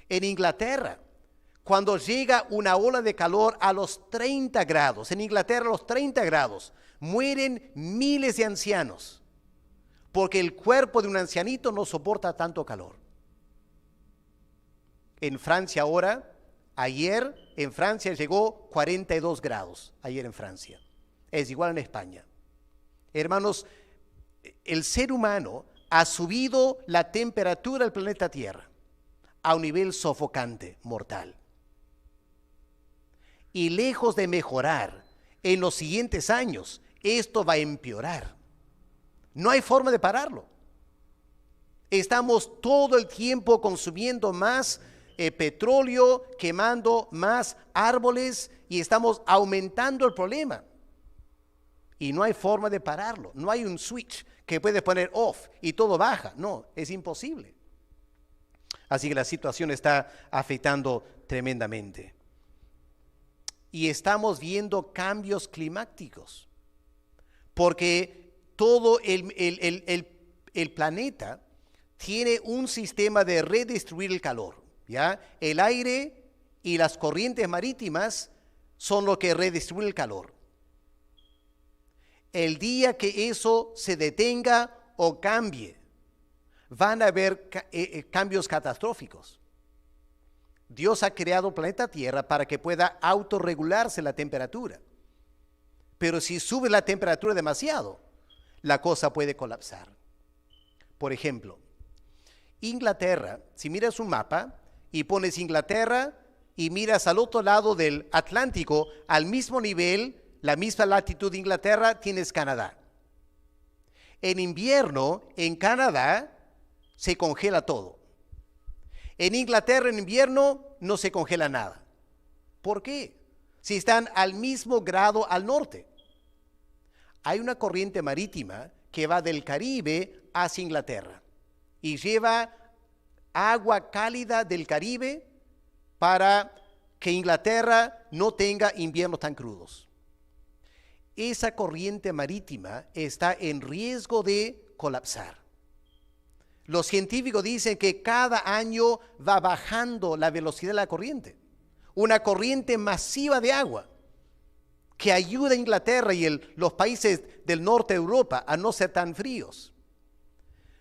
En Inglaterra, cuando llega una ola de calor a los 30 grados, en Inglaterra a los 30 grados, mueren miles de ancianos, porque el cuerpo de un ancianito no soporta tanto calor. En Francia ahora, ayer en Francia llegó 42 grados, ayer en Francia. Es igual en España. Hermanos, el ser humano ha subido la temperatura del planeta Tierra a un nivel sofocante, mortal. Y lejos de mejorar en los siguientes años, esto va a empeorar. No hay forma de pararlo. Estamos todo el tiempo consumiendo más petróleo, quemando más árboles y estamos aumentando el problema. Y no hay forma de pararlo. No hay un switch que puede poner off y todo baja. No, es imposible. Así que la situación está afectando tremendamente. Y estamos viendo cambios climáticos, porque todo el planeta tiene un sistema de redistribuir el calor, ¿ya? El aire y las corrientes marítimas son lo que redistribuyen el calor. El día que eso se detenga o cambie, van a haber cambios catastróficos. Dios ha creado el planeta Tierra para que pueda autorregularse la temperatura. Pero si sube la temperatura demasiado, la cosa puede colapsar. Por ejemplo, Inglaterra, si miras un mapa y pones Inglaterra y miras al otro lado del Atlántico, al mismo nivel, la misma latitud de Inglaterra, tienes Canadá. En invierno, en Canadá, se congela todo. En Inglaterra, en invierno, no se congela nada. ¿Por qué? Si están al mismo grado al norte. Hay una corriente marítima que va del Caribe hacia Inglaterra y lleva agua cálida del Caribe para que Inglaterra no tenga inviernos tan crudos. Esa corriente marítima está en riesgo de colapsar. Los científicos dicen que cada año va bajando la velocidad de la corriente. Una corriente masiva de agua que ayuda a Inglaterra y los países del norte de Europa a no ser tan fríos.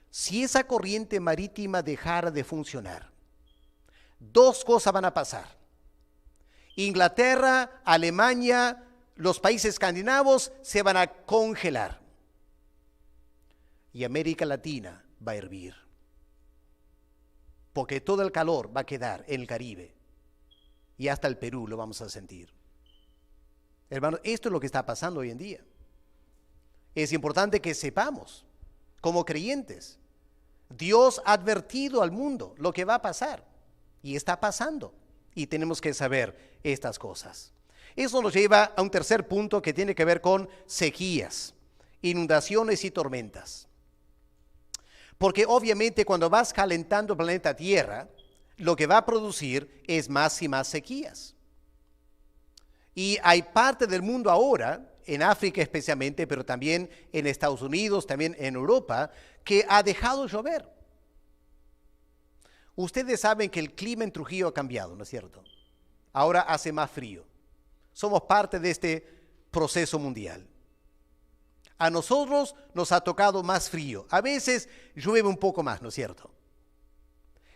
Si esa corriente marítima dejara de funcionar, dos cosas van a pasar. Inglaterra, Alemania, los países escandinavos se van a congelar. Y América Latina va a hervir, porque todo el calor va a quedar en el Caribe y hasta el Perú lo vamos a sentir. Hermanos, esto es lo que está pasando hoy en día. Es importante que sepamos, como creyentes, Dios ha advertido al mundo lo que va a pasar y está pasando y tenemos que saber estas cosas. Eso nos lleva a un tercer punto que tiene que ver con sequías, inundaciones y tormentas. Porque obviamente cuando vas calentando el planeta Tierra, lo que va a producir es más y más sequías. Y hay parte del mundo ahora, en África especialmente, pero también en Estados Unidos, también en Europa, que ha dejado llover. Ustedes saben que el clima en Trujillo ha cambiado, ¿no es cierto? Ahora hace más frío. Somos parte de este proceso mundial. A nosotros nos ha tocado más frío. A veces llueve un poco más, ¿no es cierto?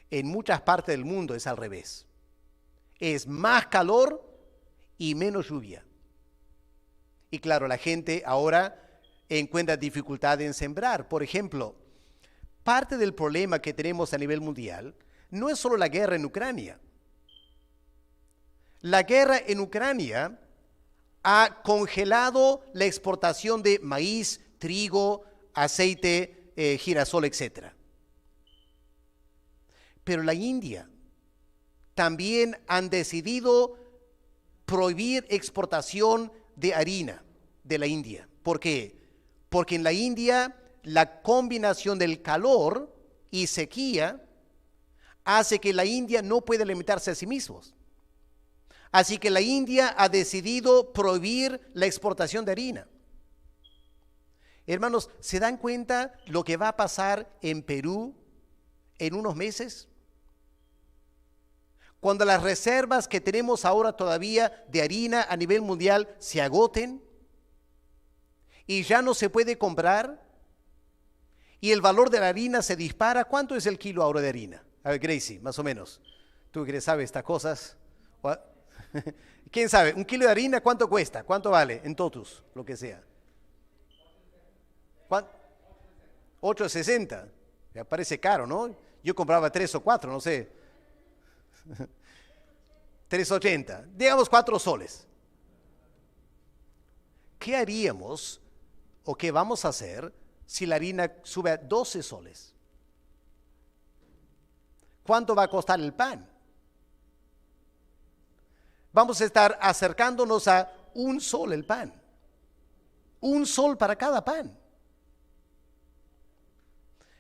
En muchas partes del mundo es al revés. Es más calor y menos lluvia. Y claro, la gente ahora encuentra dificultad en sembrar. Por ejemplo, parte del problema que tenemos a nivel mundial no es solo la guerra en Ucrania. La guerra en Ucrania ha congelado la exportación de maíz, trigo, aceite, girasol, etc. Pero la India también han decidido prohibir exportación de harina de la India. ¿Por qué? Porque en la India la combinación del calor y sequía hace que la India no pueda alimentarse a sí mismos. Así que la India ha decidido prohibir la exportación de harina. Hermanos, ¿se dan cuenta lo que va a pasar en Perú en unos meses? Cuando las reservas que tenemos ahora todavía de harina a nivel mundial se agoten y ya no se puede comprar y el valor de la harina se dispara. ¿Cuánto es el kilo ahora de harina? A ver, Gracie, más o menos. Tú que sabes estas cosas. ¿Quién sabe? ¿Un kilo de harina cuánto cuesta? ¿Cuánto vale en totus? Lo que sea. 8.60. Me parece caro, ¿no? Yo compraba 3 o 4, no sé. 3.80. Digamos 4 soles. ¿Qué haríamos o qué vamos a hacer si la harina sube a 12 soles? ¿Cuánto va a costar el pan? Vamos a estar acercándonos a 1 sol el pan. 1 sol para cada pan.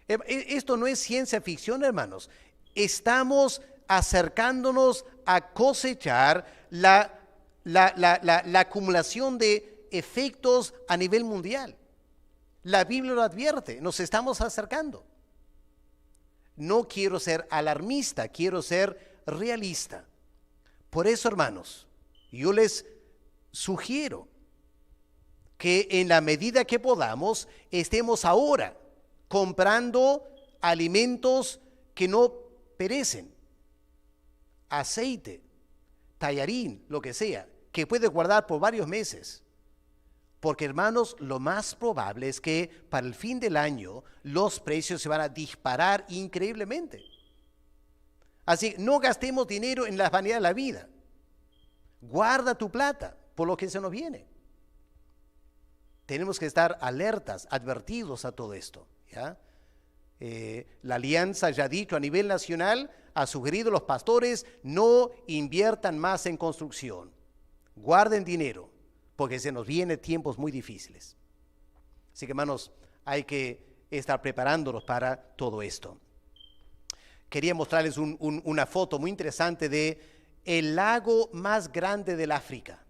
Esto no es ciencia ficción, hermanos. Estamos acercándonos a cosechar la acumulación de efectos a nivel mundial. La Biblia lo advierte, nos estamos acercando. No quiero ser alarmista, quiero ser realista. Por eso, hermanos, yo les sugiero que en la medida que podamos, estemos ahora comprando alimentos que no perecen, aceite, tallarín, lo que sea, que puede guardar por varios meses. Porque, hermanos, lo más probable es que para el fin del año los precios se van a disparar increíblemente. Así que no gastemos dinero en las vanidades de la vida. Guarda tu plata por lo que se nos viene. Tenemos que estar alertas, advertidos a todo esto, ¿ya? La alianza ya ha dicho a nivel nacional, ha sugerido a los pastores, no inviertan más en construcción. Guarden dinero, porque se nos vienen tiempos muy difíciles. Así que, hermanos, hay que estar preparándonos para todo esto. Quería mostrarles una foto muy interesante de el lago más grande del África.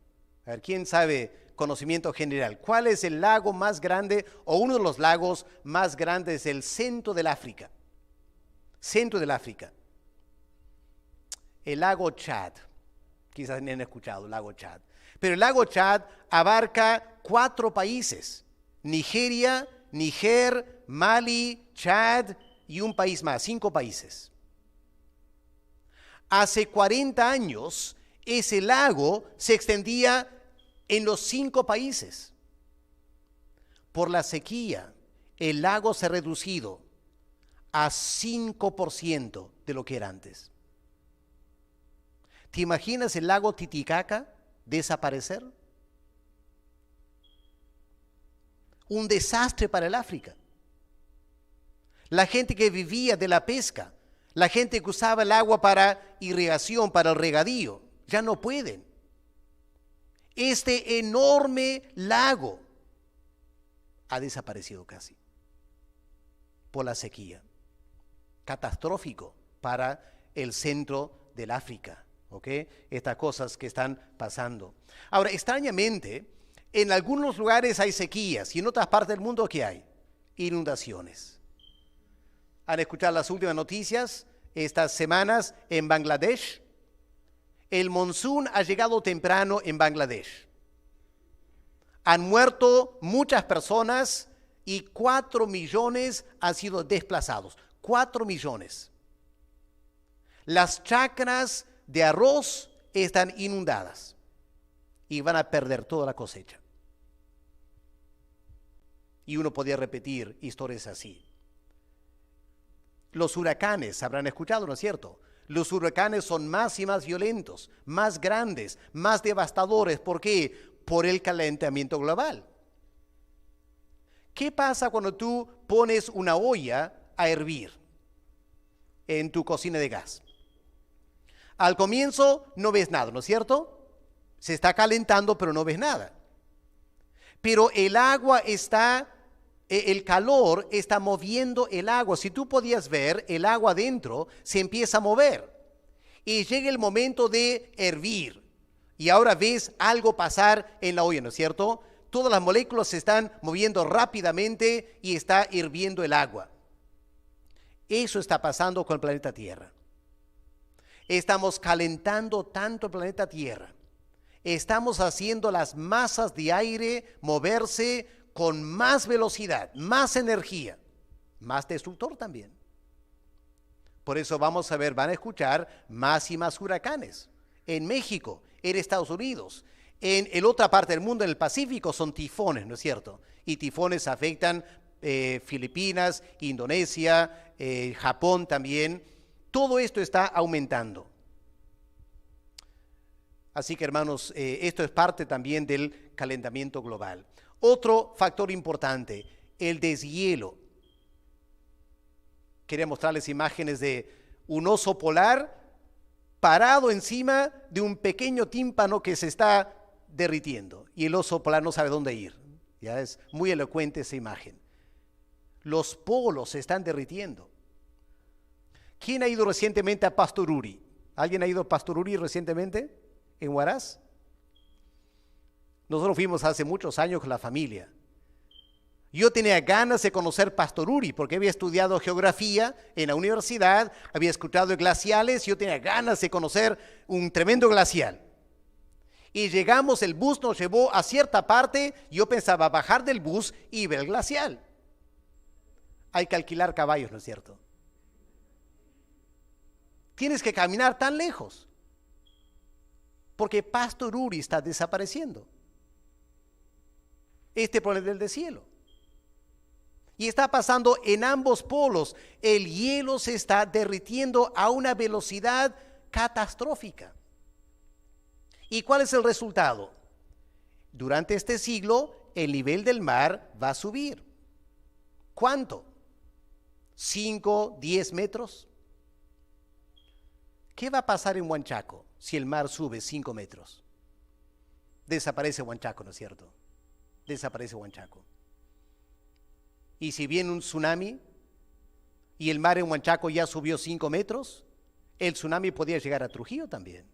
A ver, ¿quién sabe conocimiento general? ¿Cuál es el lago más grande o uno de los lagos más grandes del centro del África? Centro del África. El lago Chad. Quizás ni han escuchado el lago Chad. Pero el lago Chad abarca 4 países. Nigeria, Níger, Mali, Chad y un país más, 5 países. Hace 40 años, ese lago se extendía en los 5 países. Por la sequía, el lago se ha reducido a 5% de lo que era antes. ¿Te imaginas el lago Titicaca desaparecer? Un desastre para el África. La gente que vivía de la pesca, la gente que usaba el agua para irrigación, para el regadío, ya no pueden. Este enorme lago ha desaparecido casi por la sequía. Catastrófico para el centro del África, ¿ok? Estas cosas que están pasando. Ahora, extrañamente, en algunos lugares hay sequías y en otras partes del mundo, ¿qué hay? Inundaciones. ¿Han escuchado las últimas noticias estas semanas en Bangladesh? El monzón ha llegado temprano en Bangladesh. Han muerto muchas personas y 4 millones han sido desplazados. 4 millones. Las chacras de arroz están inundadas y van a perder toda la cosecha. Y uno podría repetir historias así. Los huracanes, habrán escuchado, ¿no es cierto? Los huracanes son más y más violentos, más grandes, más devastadores. ¿Por qué? Por el calentamiento global. ¿Qué pasa cuando tú pones una olla a hervir en tu cocina de gas? Al comienzo no ves nada, ¿no es cierto? Se está calentando, pero no ves nada. Pero el agua está, el calor está moviendo el agua. Si tú podías ver, el agua adentro se empieza a mover. Y llega el momento de hervir. Y ahora ves algo pasar en la olla, ¿no es cierto? Todas las moléculas se están moviendo rápidamente y está hirviendo el agua. Eso está pasando con el planeta Tierra. Estamos calentando tanto el planeta Tierra. Estamos haciendo las masas de aire moverse con más velocidad, más energía, más destructor también. Por eso vamos a ver, van a escuchar más y más huracanes. En México, en Estados Unidos, en otra parte del mundo, en el Pacífico, son tifones, ¿no es cierto? Y tifones afectan Filipinas, Indonesia, Japón también. Todo esto está aumentando. Así que, hermanos, esto es parte también del calentamiento global. Otro factor importante, el deshielo. Quería mostrarles imágenes de un oso polar parado encima de un pequeño tímpano que se está derritiendo. Y el oso polar no sabe dónde ir. Ya es muy elocuente esa imagen. Los polos se están derritiendo. ¿Quién ha ido recientemente a Pastoruri? ¿Alguien ha ido a Pastoruri recientemente? ¿En Huaraz? Nosotros fuimos hace muchos años con la familia. Yo tenía ganas de conocer Pastoruri porque había estudiado geografía en la universidad, había escuchado glaciales, yo tenía ganas de conocer un tremendo glacial. Y llegamos, el bus nos llevó a cierta parte, yo pensaba bajar del bus y ver el glacial. Hay que alquilar caballos, ¿no es cierto? Tienes que caminar tan lejos, porque Pastoruri está desapareciendo. Este problema del deshielo. Y está pasando en ambos polos. El hielo se está derritiendo a una velocidad catastrófica. ¿Y cuál es el resultado? Durante este siglo, el nivel del mar va a subir. ¿Cuánto? ¿5, 10 metros? ¿Qué va a pasar en Huanchaco si el mar sube 5 metros? Desaparece Huanchaco, ¿no es cierto? Desaparece Huanchaco. Y si viene un tsunami y el mar en Huanchaco ya subió 5 metros, el tsunami podría llegar a Trujillo también.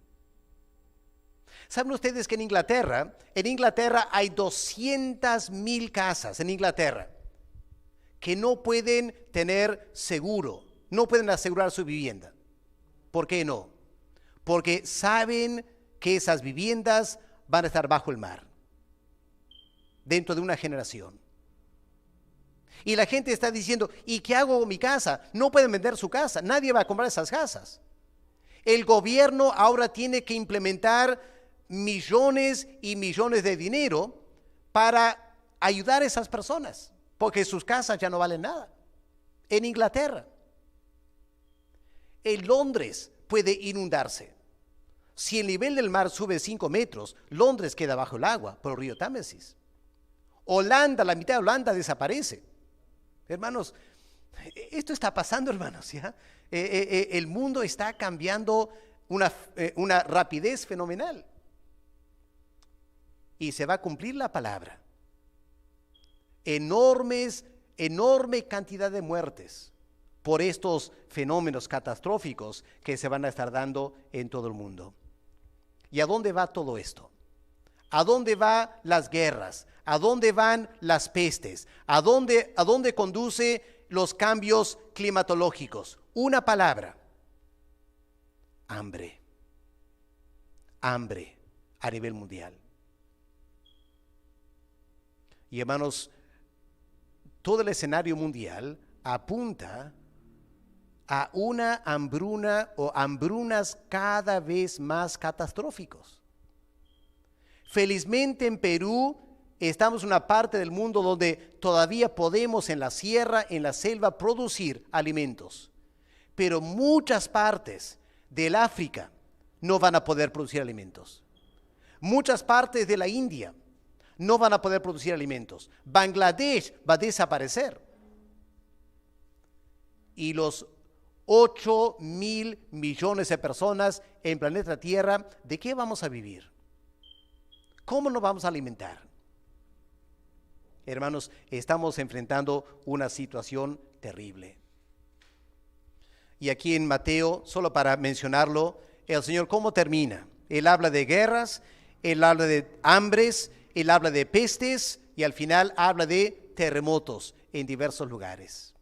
¿Saben ustedes que en Inglaterra hay 200,000 casas en Inglaterra que no pueden tener seguro, no pueden asegurar su vivienda? ¿Por qué no? Porque saben que esas viviendas van a estar bajo el mar dentro de una generación. Y la gente está diciendo, ¿y qué hago con mi casa? No pueden vender su casa, nadie va a comprar esas casas. El gobierno ahora tiene que implementar millones y millones de dinero para ayudar a esas personas, porque sus casas ya no valen nada. En Inglaterra, en Londres puede inundarse. Si el nivel del mar sube 5 metros, Londres queda bajo el agua por el río Támesis. Holanda, la mitad de Holanda desaparece. Hermanos, esto está pasando, hermanos, ¿ya? El mundo está cambiando una rapidez fenomenal. Y se va a cumplir la palabra. Enorme cantidad de muertes por estos fenómenos catastróficos que se van a estar dando en todo el mundo. ¿Y a dónde va todo esto? ¿A dónde van las guerras? ¿A dónde van las pestes? ¿A dónde conduce los cambios climatológicos? Una palabra: hambre. Hambre a nivel mundial. Y hermanos, todo el escenario mundial apunta a una hambruna o hambrunas cada vez más catastróficos. Felizmente en Perú estamos en una parte del mundo donde todavía podemos en la sierra, en la selva, producir alimentos. Pero muchas partes del África no van a poder producir alimentos. Muchas partes de la India no van a poder producir alimentos. Bangladesh va a desaparecer. Y los 8,000 millones de personas en planeta Tierra, ¿de qué vamos a vivir? ¿Cómo nos vamos a alimentar? Hermanos, estamos enfrentando una situación terrible. Y aquí en Mateo, solo para mencionarlo, el Señor, ¿cómo termina? Él habla de guerras, Él habla de hambres, Él habla de pestes y al final habla de terremotos en diversos lugares.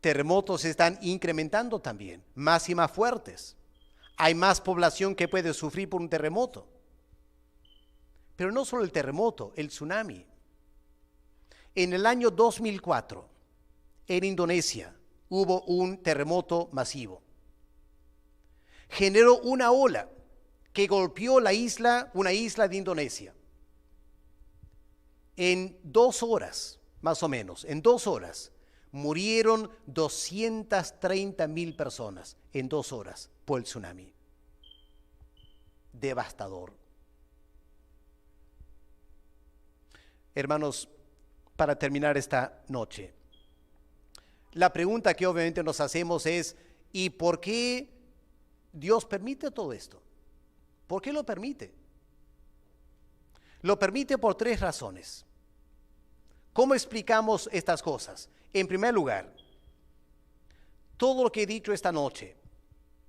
Terremotos se están incrementando también, más y más fuertes. Hay más población que puede sufrir por un terremoto. Pero no solo el terremoto, el tsunami. En el año 2004, en Indonesia, hubo un terremoto masivo. Generó una ola que golpeó la isla, una isla de Indonesia. En 2 horas, más o menos, en 2 horas, murieron 230,000 personas en 2 horas por el tsunami. Devastador. Hermanos, para terminar esta noche, la pregunta que obviamente nos hacemos es, ¿y por qué Dios permite todo esto? ¿Por qué lo permite? Lo permite por 3 razones. ¿Cómo explicamos estas cosas? En primer lugar, todo lo que he dicho esta noche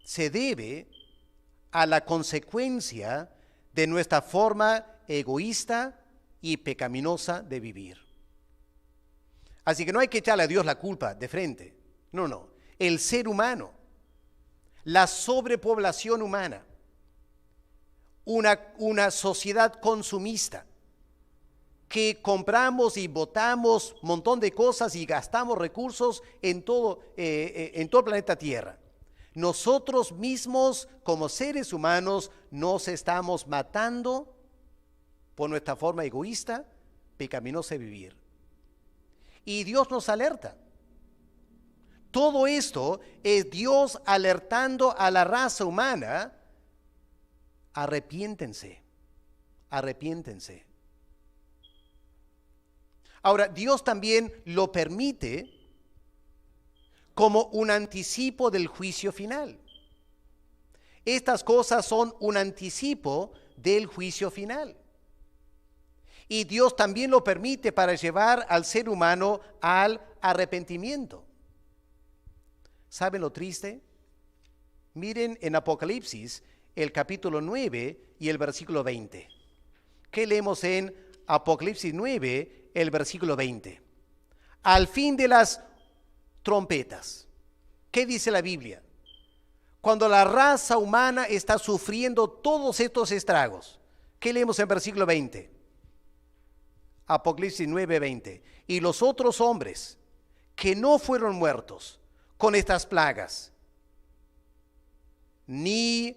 se debe a la consecuencia de nuestra forma egoísta y pecaminosa de vivir. Así que no hay que echarle a Dios la culpa de frente. No. El ser humano, la sobrepoblación humana, una sociedad consumista, que compramos y botamos un montón de cosas y gastamos recursos en todo el planeta Tierra. Nosotros mismos, como seres humanos, nos estamos matando por nuestra forma egoísta, pecaminosa de vivir. Y Dios nos alerta. Todo esto es Dios alertando a la raza humana: arrepiéntense, arrepiéntense. Ahora, Dios también lo permite como un anticipo del juicio final. Estas cosas son un anticipo del juicio final. Y Dios también lo permite para llevar al ser humano al arrepentimiento. ¿Saben lo triste? Miren en Apocalipsis el capítulo 9 y el versículo 20. ¿Qué leemos en Apocalipsis 9? El versículo 20. Al fin de las trompetas. ¿Qué dice la Biblia? Cuando la raza humana está sufriendo todos estos estragos. ¿Qué leemos en versículo 20? Apocalipsis 9:20. Y los otros hombres que no fueron muertos con estas plagas, ni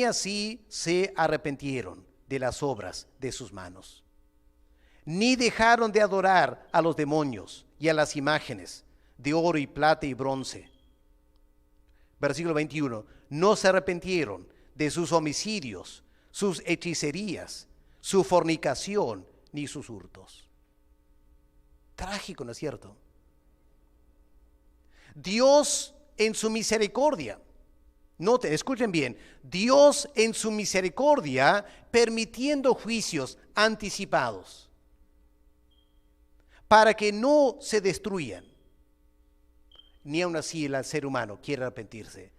así se arrepintieron de las obras de sus manos, ni dejaron de adorar a los demonios y a las imágenes de oro y plata y bronce. Versículo 21. No se arrepintieron de sus homicidios, sus hechicerías, su fornicación, ni sus hurtos. Trágico, ¿no es cierto? Dios en su misericordia, noten, escuchen bien, Dios en su misericordia permitiendo juicios anticipados para que no se destruyan, ni aun así el ser humano quiere arrepentirse.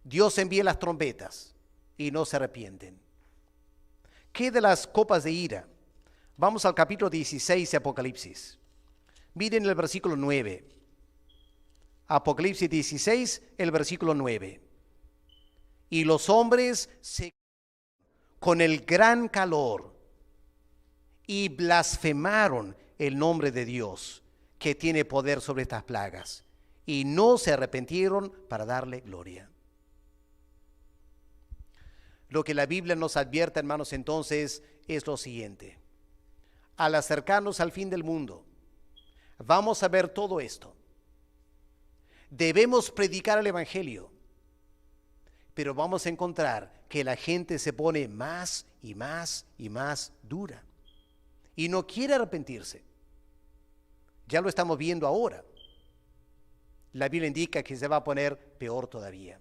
Dios envía las trompetas y no se arrepienten. ¿Qué de las copas de ira? Vamos al capítulo 16 de Apocalipsis. Miren el versículo 9. Apocalipsis 16, el versículo 9. Y los hombres se con el gran calor y blasfemaron el nombre de Dios, que tiene poder sobre estas plagas, y no se arrepintieron para darle gloria. Lo que la Biblia nos advierte, hermanos, entonces es lo siguiente: al acercarnos al fin del mundo, vamos a ver todo esto. Debemos predicar el Evangelio, pero vamos a encontrar que la gente se pone más y más y más dura y no quiere arrepentirse. Ya lo estamos viendo ahora. La Biblia indica que se va a poner peor todavía.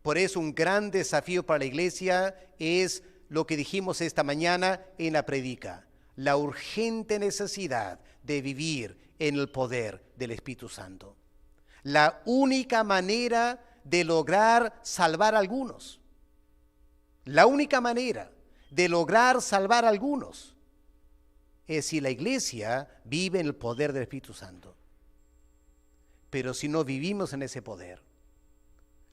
Por eso un gran desafío para la iglesia es lo que dijimos esta mañana en la predica: la urgente necesidad de vivir en el poder del Espíritu Santo. La única manera de lograr salvar a algunos. La única manera de lograr salvar a algunos es si la iglesia vive en el poder del Espíritu Santo. Pero si no vivimos en ese poder,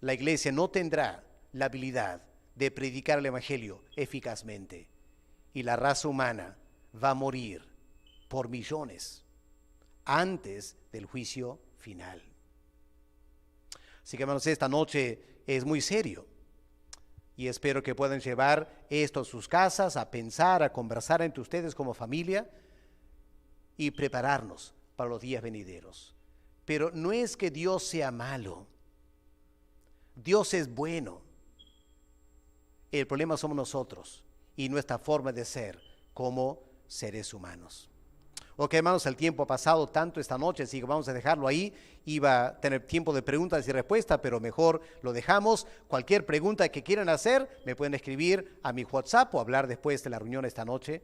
la iglesia no tendrá la habilidad de predicar el Evangelio eficazmente. Y la raza humana va a morir por millones antes del juicio final. Así que, hermanos, esta noche es muy serio. Y espero que puedan llevar esto a sus casas, a pensar, a conversar entre ustedes como familia y prepararnos para los días venideros. Pero no es que Dios sea malo. Dios es bueno. El problema somos nosotros y nuestra forma de ser como seres humanos. Ok, hermanos, el tiempo ha pasado tanto esta noche, así que vamos a dejarlo ahí. Iba a tener tiempo de preguntas y respuestas, pero mejor lo dejamos. Cualquier pregunta que quieran hacer, me pueden escribir a mi WhatsApp o hablar después de la reunión esta noche.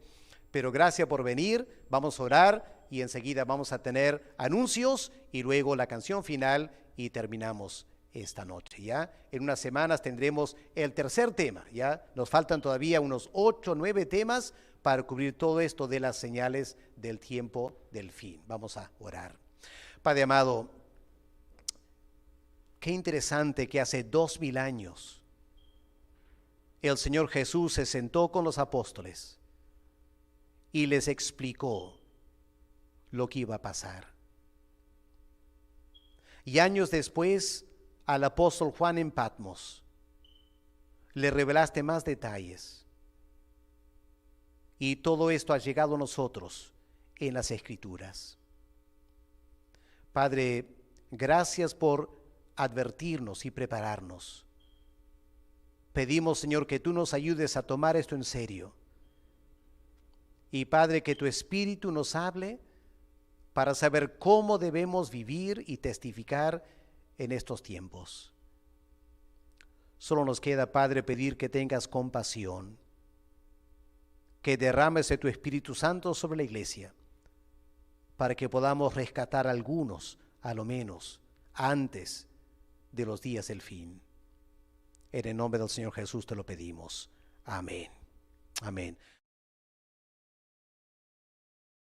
Pero gracias por venir, vamos a orar y enseguida vamos a tener anuncios y luego la canción final y terminamos esta noche, ¿ya? En unas semanas tendremos el tercer tema, ¿ya? Nos faltan todavía unos 8 o 9 temas para cubrir todo esto de las señales del tiempo del fin. Vamos a orar. Padre amado, qué interesante que hace 2000 años el Señor Jesús se sentó con los apóstoles y les explicó lo que iba a pasar. Y años después, al apóstol Juan en Patmos, le revelaste más detalles. Y todo esto ha llegado a nosotros en las Escrituras. Padre, gracias por advertirnos y prepararnos. Pedimos, Señor, que tú nos ayudes a tomar esto en serio. Y Padre, que tu Espíritu nos hable para saber cómo debemos vivir y testificar en estos tiempos. Solo nos queda, Padre, pedir que tengas compasión, que derrames de tu Espíritu Santo sobre la iglesia, para que podamos rescatar a algunos, a lo menos, antes de los días del fin. En el nombre del Señor Jesús te lo pedimos. Amén. Amén.